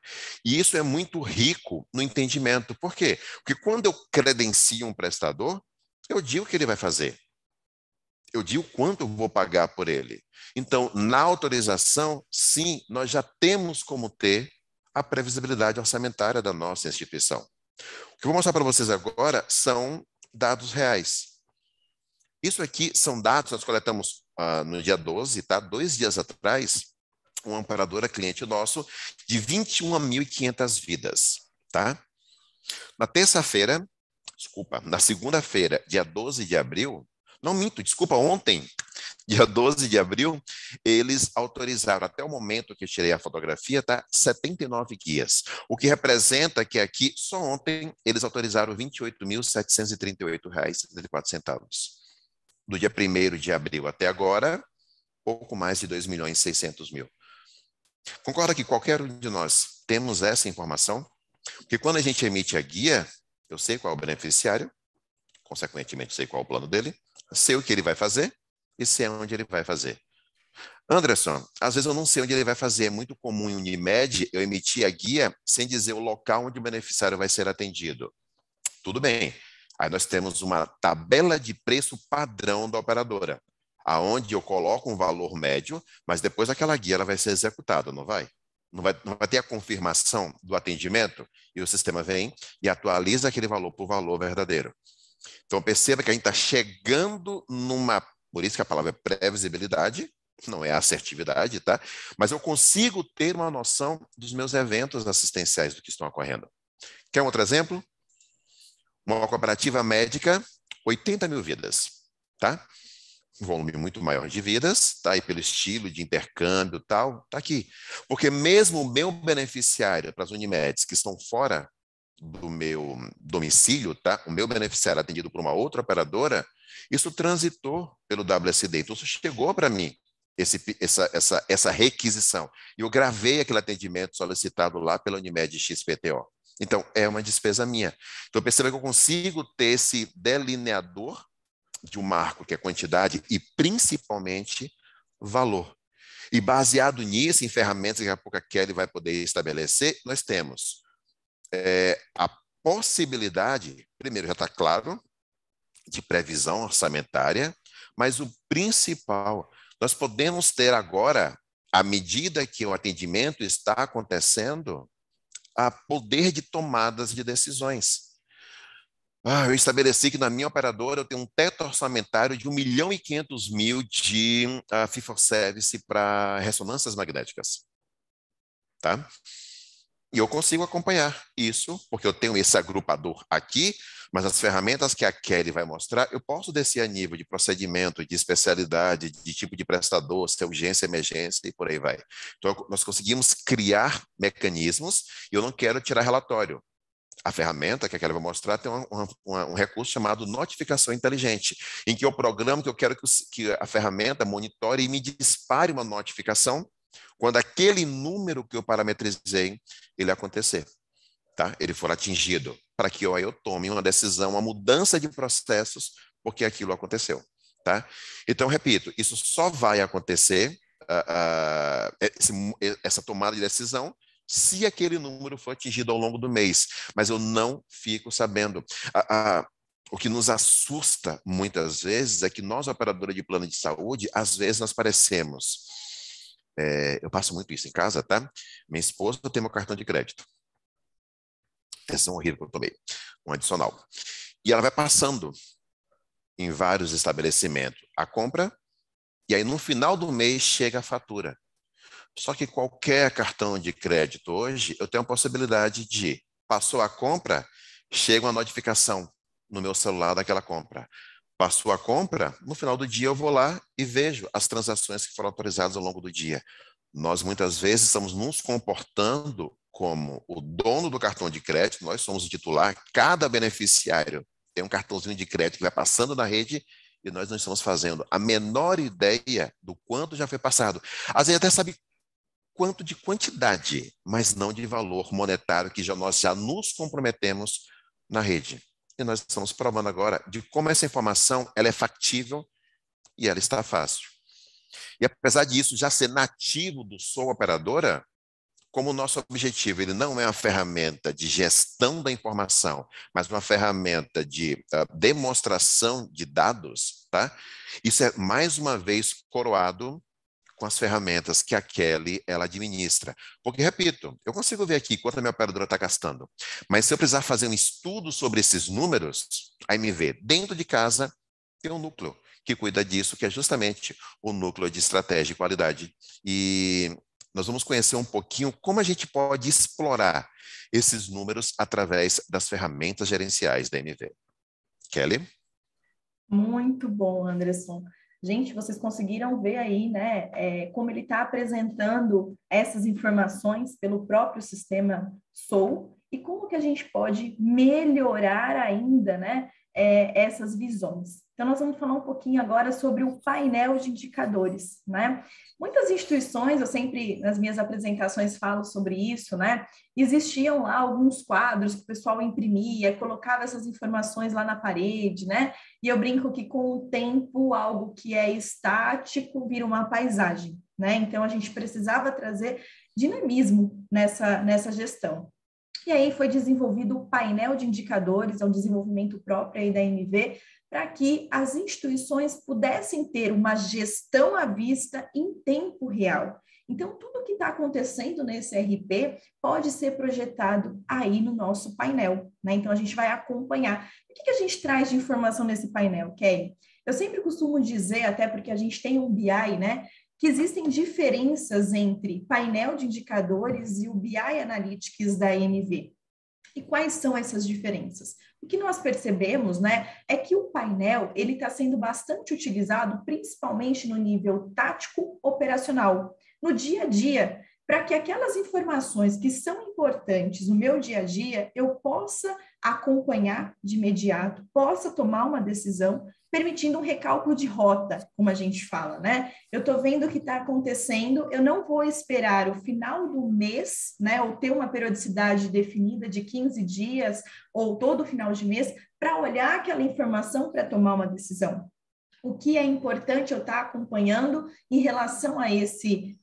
E isso é muito rico no entendimento. Por quê? Porque quando eu credencio um prestador, eu digo o que ele vai fazer. Eu digo quanto eu vou pagar por ele. Então, na autorização, sim, nós já temos como ter a previsibilidade orçamentária da nossa instituição. O que eu vou mostrar para vocês agora são dados reais. Isso aqui são dados que nós coletamos no dia 12, tá? 2 dias atrás, uma amparadora cliente nosso de 21.500 vidas, tá? Na terça-feira, na segunda-feira, dia 12 de abril, não minto, desculpa, ontem, dia 12 de abril, eles autorizaram, até o momento que eu tirei a fotografia, tá? 79 guias. O que representa que aqui, só ontem, eles autorizaram R$ 28.738,74. Do dia 1º de abril até agora, pouco mais de 2.600.000. Concorda que qualquer um de nós temos essa informação? Porque quando a gente emite a guia, eu sei qual é o beneficiário, consequentemente sei qual é o plano dele, sei o que ele vai fazer e sei onde ele vai fazer. Anderson, às vezes eu não sei onde ele vai fazer. É muito comum em Unimed eu emitir a guia sem dizer o local onde o beneficiário vai ser atendido. Tudo bem. Aí nós temos uma tabela de preço padrão da operadora, aonde eu coloco um valor médio, mas depois aquela guia ela vai ser executada, não vai? Não vai ter a confirmação do atendimento e o sistema vem e atualiza aquele valor por valor verdadeiro. Então, perceba que a gente está chegando numa... Por isso que a palavra é previsibilidade, não é assertividade, tá? Mas eu consigo ter uma noção dos meus eventos assistenciais do que estão ocorrendo. Quer um outro exemplo? Uma cooperativa médica, 80.000 vidas, tá? Um volume muito maior de vidas, tá? E pelo estilo de intercâmbio e tal, tá aqui. Porque mesmo o meu beneficiário para as Unimedes que estão fora do meu domicílio, tá? O meu beneficiário atendido por uma outra operadora, isso transitou pelo WSD, então isso chegou para mim, essa requisição. E eu gravei aquele atendimento solicitado lá pela Unimed XPTO. Então, é uma despesa minha. Então, perceba que eu consigo ter esse delineador de um marco, que é quantidade, e principalmente valor. E baseado nisso, em ferramentas que a pouco a Kelly vai poder estabelecer, nós temos a possibilidade, primeiro já está claro, de previsão orçamentária, mas o principal, nós podemos ter agora, à medida que o atendimento está acontecendo, a poder de tomadas de decisões. Eu estabeleci que na minha operadora eu tenho um teto orçamentário de 1.500.000 de fee-for-service para ressonâncias magnéticas, tá? E eu consigo acompanhar isso, porque eu tenho esse agrupador aqui, mas as ferramentas que a Kelly vai mostrar, eu posso descer a nível de procedimento, de especialidade, de tipo de prestador, se é urgência, emergência e por aí vai. Então, nós conseguimos criar mecanismos e eu não quero tirar relatório. A ferramenta que a Kelly vai mostrar tem um recurso chamado notificação inteligente, em que eu programo que eu quero que a ferramenta monitore e me dispare uma notificação quando aquele número que eu parametrizei, ele acontecer, tá? Ele for atingido, para que eu tome uma decisão, uma mudança de processos, porque aquilo aconteceu, tá? Então, repito, isso só vai acontecer, essa tomada de decisão, se aquele número for atingido ao longo do mês, mas eu não fico sabendo. O que nos assusta muitas vezes é que nós, operadora de plano de saúde, às vezes nós parecemos. Eu passo muito isso em casa, tá? Minha esposa tem meu cartão de crédito. Essa é um horrível que eu tomei, um adicional. E ela vai passando em vários estabelecimentos a compra, e aí no final do mês chega a fatura. Só que qualquer cartão de crédito hoje, eu tenho a possibilidade de, passou a compra, chega uma notificação no meu celular daquela compra. Passou a compra, no final do dia eu vou lá e vejo as transações que foram autorizadas ao longo do dia. Nós muitas vezes estamos nos comportando como o dono do cartão de crédito, nós somos o titular, cada beneficiário tem um cartãozinho de crédito que vai passando na rede e nós não estamos fazendo a menor ideia do quanto já foi passado. Às vezes até sabe quanto de quantidade, mas não de valor monetário que nós já nos comprometemos na rede. E nós estamos provando agora de como essa informação ela é factível e ela está fácil. E apesar disso já ser nativo do Sou Operadora, como o nosso objetivo ele não é uma ferramenta de gestão da informação, mas uma ferramenta de demonstração de dados, tá? Isso é mais uma vez coroado com as ferramentas que a Kelly ela administra. Porque, repito, eu consigo ver aqui quanto a minha operadora está gastando, mas se eu precisar fazer um estudo sobre esses números, a MV dentro de casa tem um núcleo que cuida disso, que é justamente o núcleo de estratégia e qualidade. E nós vamos conhecer um pouquinho como a gente pode explorar esses números através das ferramentas gerenciais da MV. Kelly? Muito bom, Anderson. Gente, vocês conseguiram ver aí, né, como ele está apresentando essas informações pelo próprio sistema SOU e como que a gente pode melhorar ainda, né, essas visões. Então, nós vamos falar um pouquinho agora sobre o painel de indicadores, né? Muitas instituições, eu sempre, nas minhas apresentações, falo sobre isso, né? Existiam lá alguns quadros que o pessoal imprimia, colocava essas informações lá na parede, né? E eu brinco que com o tempo, algo que é estático vira uma paisagem, né? Então, a gente precisava trazer dinamismo nessa gestão. E aí foi desenvolvido o painel de indicadores, é um desenvolvimento próprio aí da MV, para que as instituições pudessem ter uma gestão à vista em tempo real. Então, tudo que está acontecendo nesse RP pode ser projetado aí no nosso painel, né? Então, a gente vai acompanhar. O que a gente traz de informação nesse painel, Kelly? Eu sempre costumo dizer, até porque a gente tem um BI, né? Que existem diferenças entre painel de indicadores e o BI Analytics da MV. E quais são essas diferenças? O que nós percebemos, né, é que o painel ele está sendo bastante utilizado, principalmente no nível tático operacional, no dia a dia, para que aquelas informações que são importantes no meu dia a dia eu possa acompanhar de imediato, possa tomar uma decisão, permitindo um recálculo de rota, como a gente fala, né? Eu estou vendo o que está acontecendo, eu não vou esperar o final do mês, né, ou ter uma periodicidade definida de 15 dias, ou todo final de mês, para olhar aquela informação para tomar uma decisão. O que é importante eu estar acompanhando em relação a esse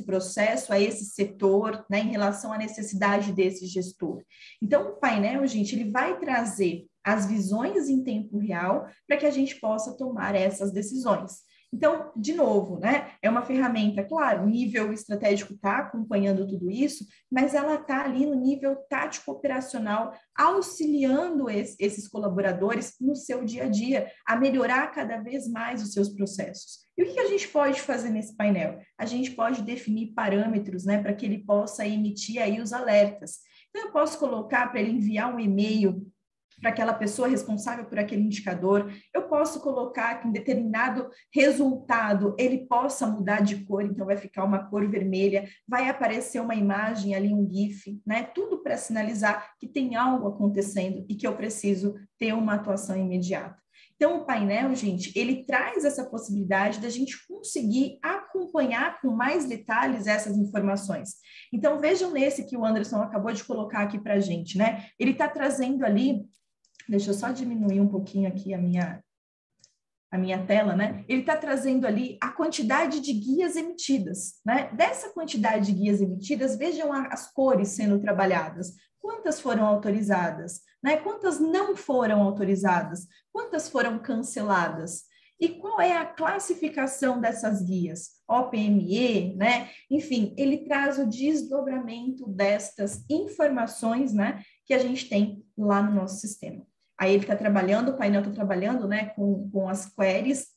processo, a esse setor, né, em relação à necessidade desse gestor. Então, o painel, gente, ele vai trazer as visões em tempo real para que a gente possa tomar essas decisões. Então, de novo, né, é uma ferramenta, claro, o nível estratégico está acompanhando tudo isso, mas ela está ali no nível tático operacional, auxiliando esses colaboradores no seu dia a dia, a melhorar cada vez mais os seus processos. E o que a gente pode fazer nesse painel? A gente pode definir parâmetros, né, para que ele possa emitir aí os alertas. Então, eu posso colocar para ele enviar um e-mail para aquela pessoa responsável por aquele indicador. Eu posso colocar que em determinado resultado ele possa mudar de cor, então vai ficar uma cor vermelha, vai aparecer uma imagem ali, um GIF, né? Tudo para sinalizar que tem algo acontecendo e que eu preciso ter uma atuação imediata. Então, o painel, gente, ele traz essa possibilidade da gente conseguir acompanhar com mais detalhes essas informações. Então, vejam nesse que o Anderson acabou de colocar aqui para a gente, né? Ele está trazendo ali. Deixa eu só diminuir um pouquinho aqui a minha tela, né? Ele está trazendo ali a quantidade de guias emitidas, né? Dessa quantidade de guias emitidas, vejam as cores sendo trabalhadas. Quantas foram autorizadas, né? Quantas não foram autorizadas? Quantas foram canceladas? E qual é a classificação dessas guias? OPME, né? Enfim, ele traz o desdobramento destas informações, né? Que a gente tem lá no nosso sistema. Aí ele está trabalhando, o painel está trabalhando, né, com as queries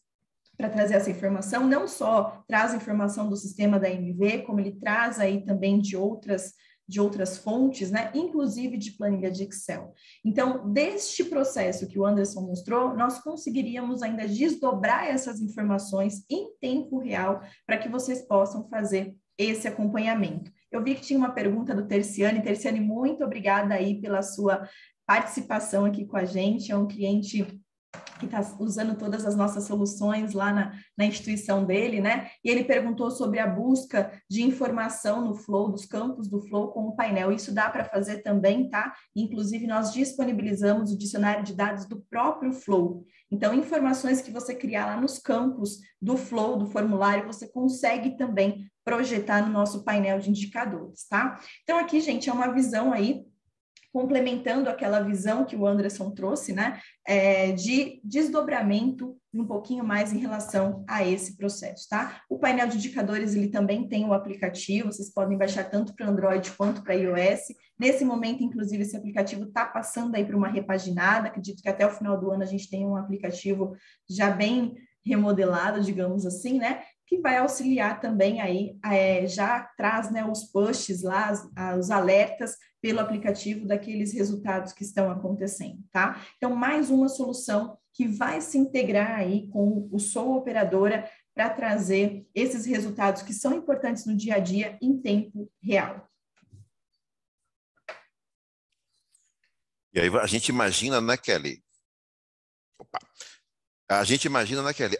para trazer essa informação, não só traz informação do sistema da MV, como ele traz aí também de outras fontes, né, inclusive de planilha de Excel. Então, deste processo que o Anderson mostrou, nós conseguiríamos ainda desdobrar essas informações em tempo real para que vocês possam fazer esse acompanhamento. Eu vi que tinha uma pergunta do Terciane. Terciane, muito obrigada aí pela sua participação aqui com a gente. É um cliente que está usando todas as nossas soluções lá na instituição dele, né? E ele perguntou sobre a busca de informação no Flow, dos campos do Flow com o painel. Isso dá para fazer também, tá? Inclusive, nós disponibilizamos o dicionário de dados do próprio Flow. Então, informações que você criar lá nos campos do Flow, do formulário, você consegue também projetar no nosso painel de indicadores, tá? Então, aqui, gente, é uma visão aí complementando aquela visão que o Anderson trouxe, né, de desdobramento um pouquinho mais em relação a esse processo, tá? O painel de indicadores, ele também tem o aplicativo, vocês podem baixar tanto para Android quanto para iOS. Nesse momento, inclusive, esse aplicativo está passando aí para uma repaginada, acredito que até o final do ano a gente tem um aplicativo já bem remodelado, digamos assim, né? Que vai auxiliar também aí, já traz, né, os pushes lá, os alertas pelo aplicativo daqueles resultados que estão acontecendo, tá? Então, mais uma solução que vai se integrar aí com o Sou Operadora para trazer esses resultados que são importantes no dia a dia em tempo real. E aí a gente imagina, né, Kelly? Opa. A gente imagina, né, Kelly?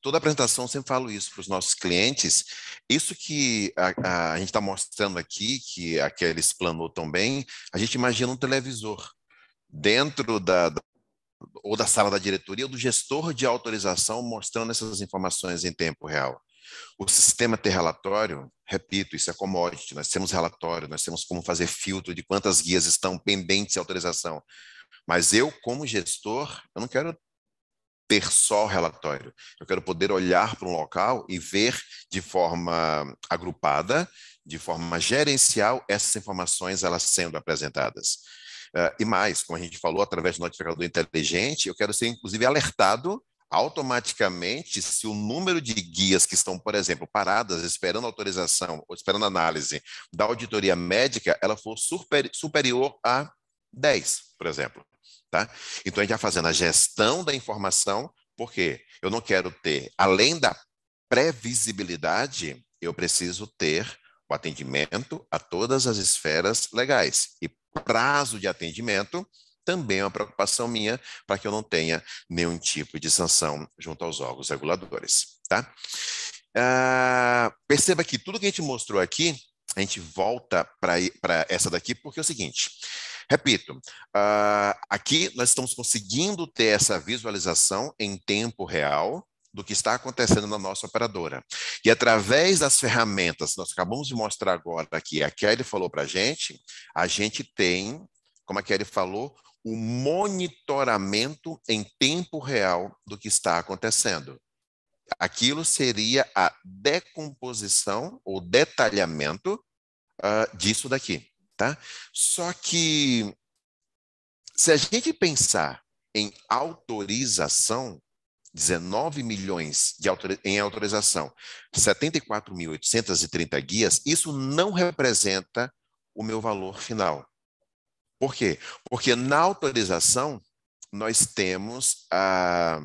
Toda apresentação eu sempre falo isso para os nossos clientes. Isso que a gente está mostrando aqui, que a Kelly explanou tão bem, a gente imagina um televisor dentro ou da sala da diretoria ou do gestor de autorização mostrando essas informações em tempo real. O sistema ter relatório, repito, isso é commodity, nós temos relatório, nós temos como fazer filtro de quantas guias estão pendentes de autorização. Mas eu, como gestor, eu não quero ter só relatório. Eu quero poder olhar para um local e ver de forma agrupada, de forma gerencial, essas informações elas sendo apresentadas. E mais, como a gente falou, através do notificador inteligente, eu quero ser, inclusive, alertado automaticamente se o número de guias que estão, por exemplo, paradas, esperando autorização ou esperando análise da auditoria médica, ela for superior a 10, por exemplo. Tá? Então, a gente vai fazendo a gestão da informação, porque eu não quero ter, além da previsibilidade, eu preciso ter o atendimento a todas as esferas legais. E prazo de atendimento também é uma preocupação minha para que eu não tenha nenhum tipo de sanção junto aos órgãos reguladores. Tá? Perceba que tudo que a gente mostrou aqui, a gente volta para essa daqui, porque é o seguinte... Repito, aqui nós estamos conseguindo ter essa visualização em tempo real do que está acontecendo na nossa operadora. E através das ferramentas que nós acabamos de mostrar agora aqui, a Kelly falou para a gente tem, como a Kelly falou, o monitoramento em tempo real do que está acontecendo. Aquilo seria a decomposição ou detalhamento disso daqui, tá? Só que, se a gente pensar em autorização, 19 milhões em autorização, 74.830 guias, isso não representa o meu valor final. Por quê? Porque na autorização nós temos a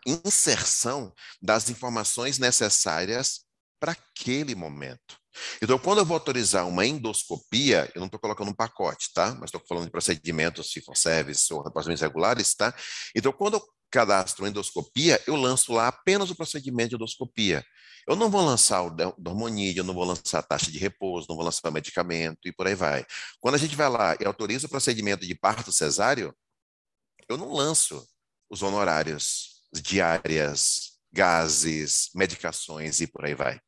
inserção das informações necessárias para aquele momento. Então, quando eu vou autorizar uma endoscopia, eu não estou colocando um pacote, tá? Mas estou falando de procedimentos fee-for-service ou procedimentos regulares, tá? Então, quando eu cadastro endoscopia, eu lanço lá apenas o procedimento de endoscopia. Eu não vou lançar o hormonídeo, eu não vou lançar a taxa de repouso, não vou lançar o medicamento e por aí vai. Quando a gente vai lá e autoriza o procedimento de parto cesáreo, eu não lanço os honorários, diárias, gases, medicações e por aí vai.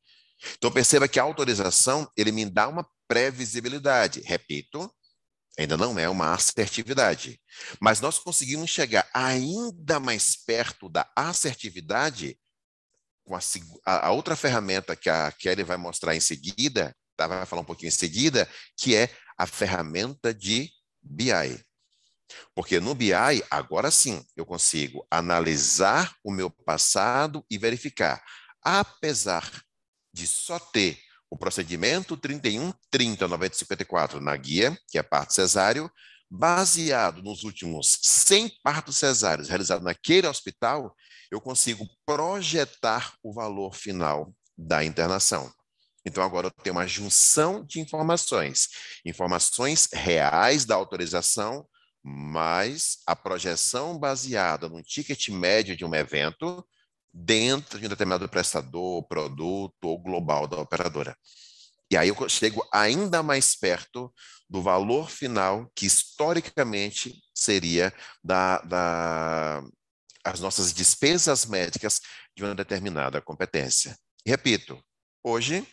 Então, perceba que a autorização, ele me dá uma previsibilidade. Repito, ainda não é uma assertividade. Mas nós conseguimos chegar ainda mais perto da assertividade com a outra ferramenta que a Kelly vai mostrar em seguida, tá? Vai falar um pouquinho em seguida, que é a ferramenta de BI. Porque no BI, agora sim, eu consigo analisar o meu passado e verificar. Apesar de só ter o procedimento 31-30-90-54 na guia, que é parto cesáreo, baseado nos últimos 100 partos cesáreos realizados naquele hospital, eu consigo projetar o valor final da internação. Então, agora eu tenho uma junção de informações reais da autorização, mais a projeção baseada no ticket médio de um evento dentro de um determinado prestador, produto ou global da operadora. E aí eu chego ainda mais perto do valor final que historicamente seria as nossas despesas médicas de uma determinada competência. E repito, hoje,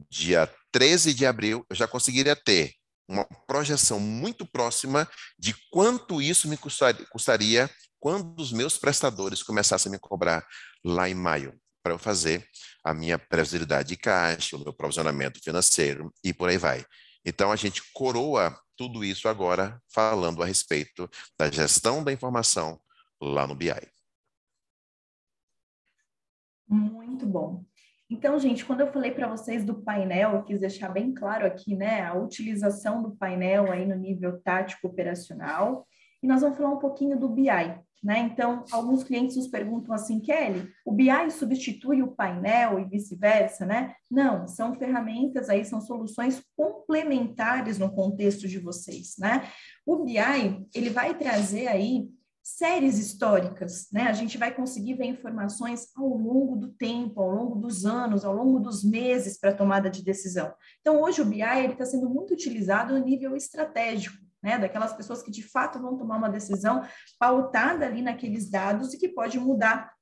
dia 13 de abril, eu já conseguiria ter uma projeção muito próxima de quanto isso me custaria quando os meus prestadores começassem a me cobrar lá em maio, para eu fazer a minha previsibilidade de caixa, o meu provisionamento financeiro e por aí vai. Então, a gente coroa tudo isso agora falando a respeito da gestão da informação lá no BI. Muito bom. Então, gente, quando eu falei para vocês do painel, eu quis deixar bem claro aqui, né, a utilização do painel aí no nível tático operacional, e nós vamos falar um pouquinho do BI, né? Então, alguns clientes nos perguntam assim, Kelly, o BI substitui o painel e vice-versa, né? Não, são ferramentas aí, são soluções complementares no contexto de vocês, né? O BI, ele vai trazer aí séries históricas, né? A gente vai conseguir ver informações ao longo do tempo, ao longo dos anos, ao longo dos meses para tomada de decisão. Então, hoje o BI está sendo muito utilizado no nível estratégico, né? Daquelas pessoas que de fato vão tomar uma decisão pautada ali naqueles dados e que pode mudar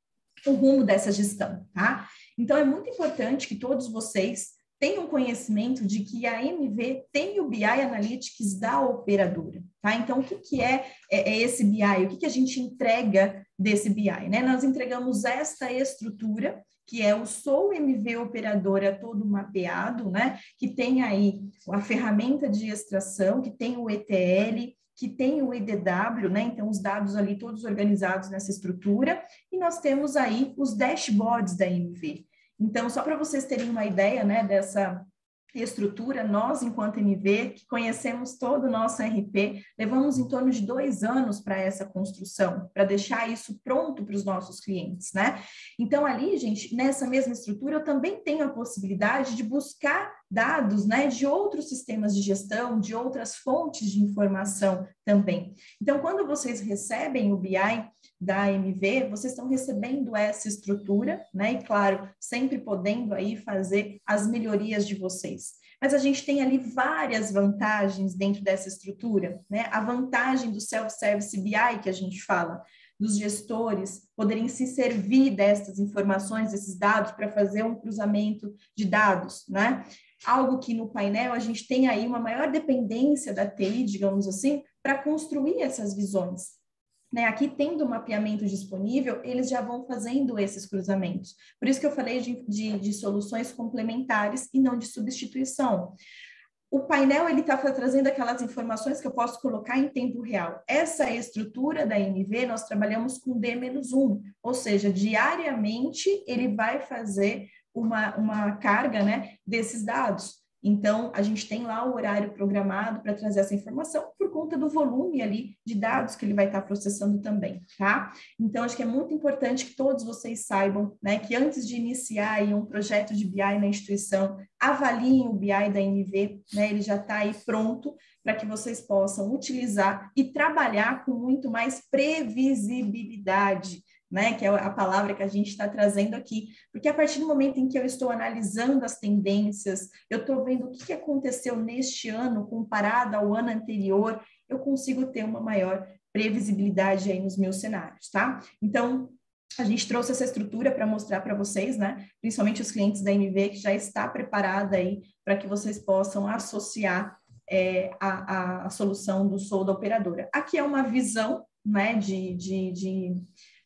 o rumo dessa gestão, tá? Então, é muito importante que todos vocês tenham conhecimento de que a MV tem o BI Analytics da operadora, tá? Então, o que é esse BI? O que a gente entrega desse BI, né? Nós entregamos esta estrutura, que é o Sou MV Operadora todo mapeado, né? Que tem aí a ferramenta de extração, que tem o ETL, que tem o EDW, né? Então, os dados ali todos organizados nessa estrutura, e nós temos aí os dashboards da MV. Então, só para vocês terem uma ideia, né, dessa estrutura, nós, enquanto MV, que conhecemos todo o nosso RP, levamos em torno de 2 anos para essa construção, para deixar isso pronto para os nossos clientes, né? Então, ali, gente, nessa mesma estrutura, eu também tenho a possibilidade de buscar dados, né, de outros sistemas de gestão, de outras fontes de informação também. Então, quando vocês recebem o BI da MV, vocês estão recebendo essa estrutura, né, e claro, sempre podendo aí fazer as melhorias de vocês. Mas a gente tem ali várias vantagens dentro dessa estrutura, né? A vantagem do self-service BI que a gente fala, dos gestores poderem se servir dessas informações, desses dados, para fazer um cruzamento de dados, né? Algo que no painel a gente tem aí uma maior dependência da TI, digamos assim, para construir essas visões. Né, aqui, tendo o mapeamento disponível, eles já vão fazendo esses cruzamentos. Por isso que eu falei de soluções complementares e não de substituição. O painel ele está trazendo aquelas informações que eu posso colocar em tempo real. Essa estrutura da MV, nós trabalhamos com D-1, ou seja, diariamente ele vai fazer uma carga, né, desses dados. Então, a gente tem lá o horário programado para trazer essa informação por conta do volume ali de dados que ele vai estar processando também, tá? Então, acho que é muito importante que todos vocês saibam, né, que antes de iniciar aí um projeto de BI na instituição, avaliem o BI da MV, né, ele já está aí pronto para que vocês possam utilizar e trabalhar com muito mais previsibilidade, né, que é a palavra que a gente está trazendo aqui, porque a partir do momento em que eu estou analisando as tendências, eu estou vendo o que aconteceu neste ano comparado ao ano anterior, eu consigo ter uma maior previsibilidade aí nos meus cenários, tá? Então, a gente trouxe essa estrutura para mostrar para vocês, né, principalmente os clientes da MV, que já está preparada aí para que vocês possam associar a solução do Sou da operadora. Aqui é uma visão, né,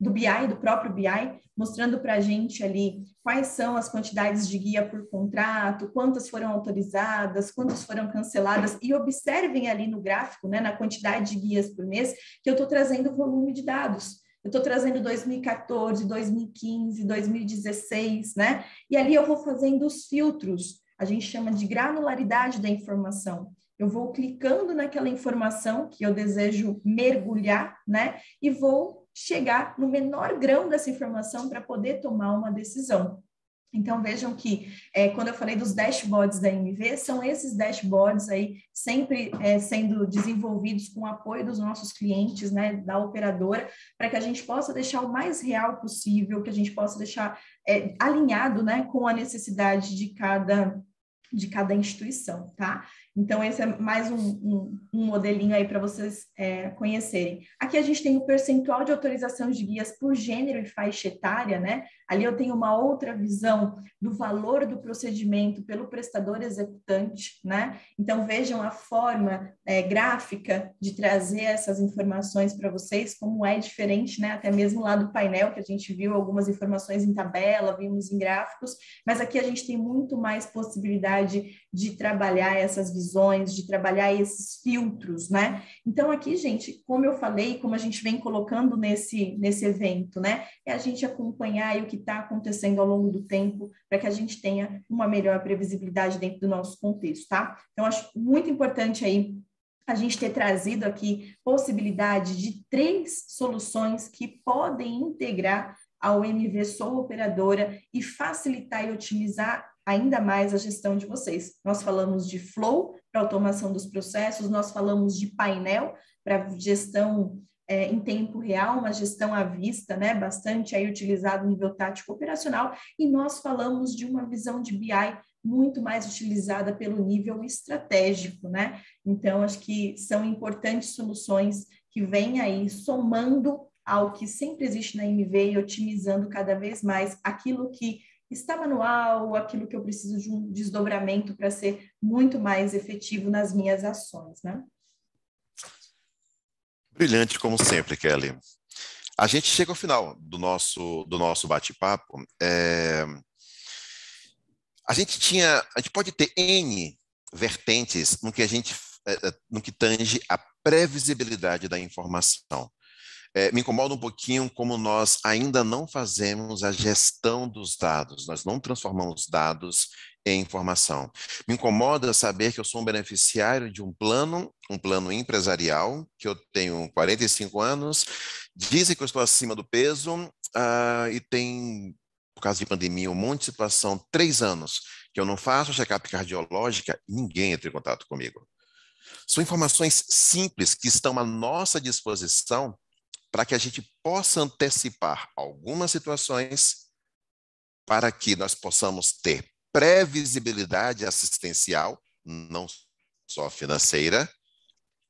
do BI, do próprio BI, mostrando para a gente ali quais são as quantidades de guia por contrato, quantas foram autorizadas, quantas foram canceladas, e observem ali no gráfico, né, na quantidade de guias por mês, que eu estou trazendo volume de dados. Eu estou trazendo 2014, 2015, 2016, né? E ali eu vou fazendo os filtros, a gente chama de granularidade da informação. Eu vou clicando naquela informação que eu desejo mergulhar, né? E vou chegar no menor grão dessa informação para poder tomar uma decisão. Então, vejam que quando eu falei dos dashboards da MV, são esses dashboards aí sempre sendo desenvolvidos com o apoio dos nossos clientes, né, da operadora, para que a gente possa deixar o mais real possível, que a gente possa deixar alinhado, né, com a necessidade de cada instituição, tá? Então, esse é mais um modelinho aí para vocês conhecerem. Aqui a gente tem o percentual de autorização de guias por gênero e faixa etária, né? Ali eu tenho uma outra visão do valor do procedimento pelo prestador executante, né? Então, vejam a forma gráfica de trazer essas informações para vocês, como é diferente, né? Até mesmo lá do painel, que a gente viu algumas informações em tabela, vimos em gráficos, mas aqui a gente tem muito mais possibilidade de trabalhar essas visões, de trabalhar esses filtros, né? Então, aqui, gente, como eu falei, como a gente vem colocando nesse evento, né? É a gente acompanhar aí o que está acontecendo ao longo do tempo, para que a gente tenha uma melhor previsibilidade dentro do nosso contexto, tá? Então, acho muito importante aí a gente ter trazido aqui possibilidade de 3 soluções que podem integrar ao MV Sou Operadora e facilitar e otimizar ainda mais a gestão de vocês. Nós falamos de flow para automação dos processos, nós falamos de painel para gestão em tempo real, uma gestão à vista, né, bastante aí utilizado no nível tático operacional, e nós falamos de uma visão de BI muito mais utilizada pelo nível estratégico, né? Então, acho que são importantes soluções que vêm aí somando ao que sempre existe na MV e otimizando cada vez mais aquilo que está manual, aquilo que eu preciso de um desdobramento para ser muito mais efetivo nas minhas ações, né? Brilhante, como sempre, Kelly. A gente chega ao final do nosso bate-papo. A gente pode ter N vertentes no que tange a previsibilidade da informação. Me incomoda um pouquinho como nós ainda não fazemos a gestão dos dados, nós não transformamos dados em informação. Me incomoda saber que eu sou um beneficiário de um plano empresarial, que eu tenho 45 anos, dizem que eu estou acima do peso, e tem, por causa de pandemia, um monte de situação, 3 anos, que eu não faço check-up cardiológica e ninguém entra em contato comigo. São informações simples que estão à nossa disposição para que a gente possa antecipar algumas situações para que nós possamos ter previsibilidade assistencial, não só financeira,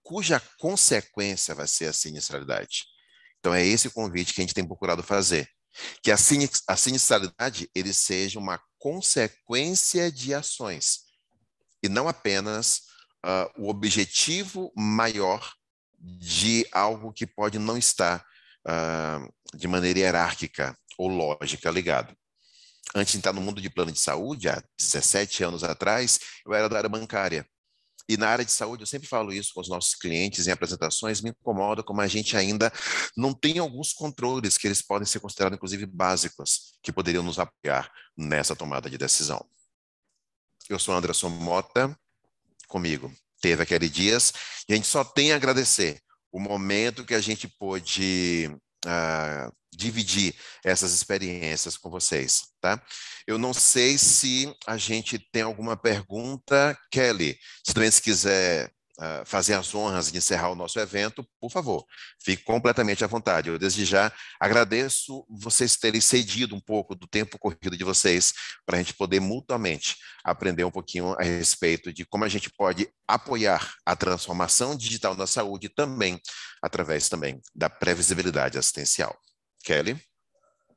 cuja consequência vai ser a sinistralidade. Então, é esse o convite que a gente tem procurado fazer, que a sinistralidade ele seja uma consequência de ações, e não apenas o objetivo maior de algo que pode não estar de maneira hierárquica ou lógica ligado. Antes de entrar no mundo de plano de saúde, há 17 anos atrás, eu era da área bancária. E na área de saúde, eu sempre falo isso com os nossos clientes em apresentações, me incomoda como a gente ainda não tem alguns controles que eles podem ser considerados, inclusive, básicos, que poderiam nos apoiar nessa tomada de decisão. Eu sou Anderson Mota, comigo teve aquele Dias, e a gente só tem a agradecer o momento que a gente pôde dividir essas experiências com vocês, tá? Eu não sei se a gente tem alguma pergunta. Kelly, se quiser fazer as honras de encerrar o nosso evento, por favor, fique completamente à vontade. Eu, desde já, agradeço vocês terem cedido um pouco do tempo corrido de vocês para a gente poder mutuamente aprender um pouquinho a respeito de como a gente pode apoiar a transformação digital da saúde também, através também da previsibilidade assistencial. Kelly?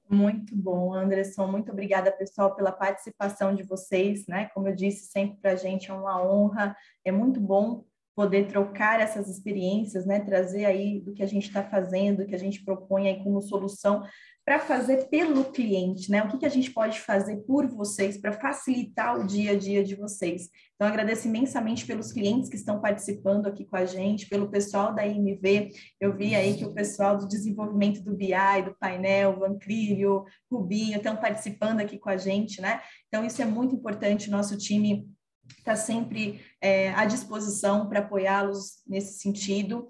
Muito bom, Anderson. Muito obrigada, pessoal, pela participação de vocês, né? Como eu disse, sempre para a gente é uma honra, é muito bom poder trocar essas experiências, né? Trazer aí do que a gente está fazendo, do que a gente propõe aí como solução para fazer pelo cliente, né? O que a gente pode fazer por vocês para facilitar o dia a dia de vocês. Então, agradeço imensamente pelos clientes que estão participando aqui com a gente, pelo pessoal da IMV. Eu vi aí que o pessoal do desenvolvimento do BI, do painel, Vancrílio, Rubinho, estão participando aqui com a gente, né? Então, isso é muito importante, o nosso time está sempre à disposição para apoiá-los nesse sentido.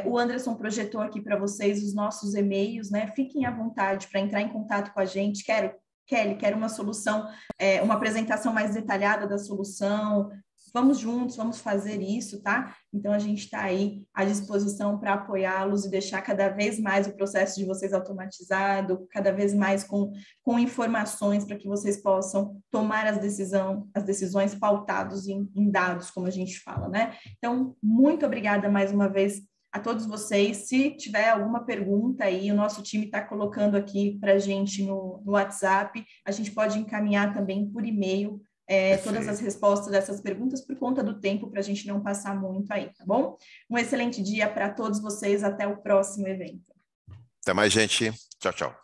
O Anderson projetou aqui para vocês os nossos e-mails, né? Fiquem à vontade para entrar em contato com a gente. Kelly, quero uma solução, uma apresentação mais detalhada da solução. Vamos juntos, vamos fazer isso, tá? Então, a gente está aí à disposição para apoiá-los e deixar cada vez mais o processo de vocês automatizado, cada vez mais com informações para que vocês possam tomar as decisões pautados em dados, como a gente fala, né? Então, muito obrigada mais uma vez a todos vocês. Se tiver alguma pergunta aí, o nosso time está colocando aqui para a gente no WhatsApp, a gente pode encaminhar também por e-mail todas as respostas dessas perguntas por conta do tempo, para a gente não passar muito aí, tá bom? Um excelente dia para todos vocês, até o próximo evento. Até mais, gente. Tchau, tchau.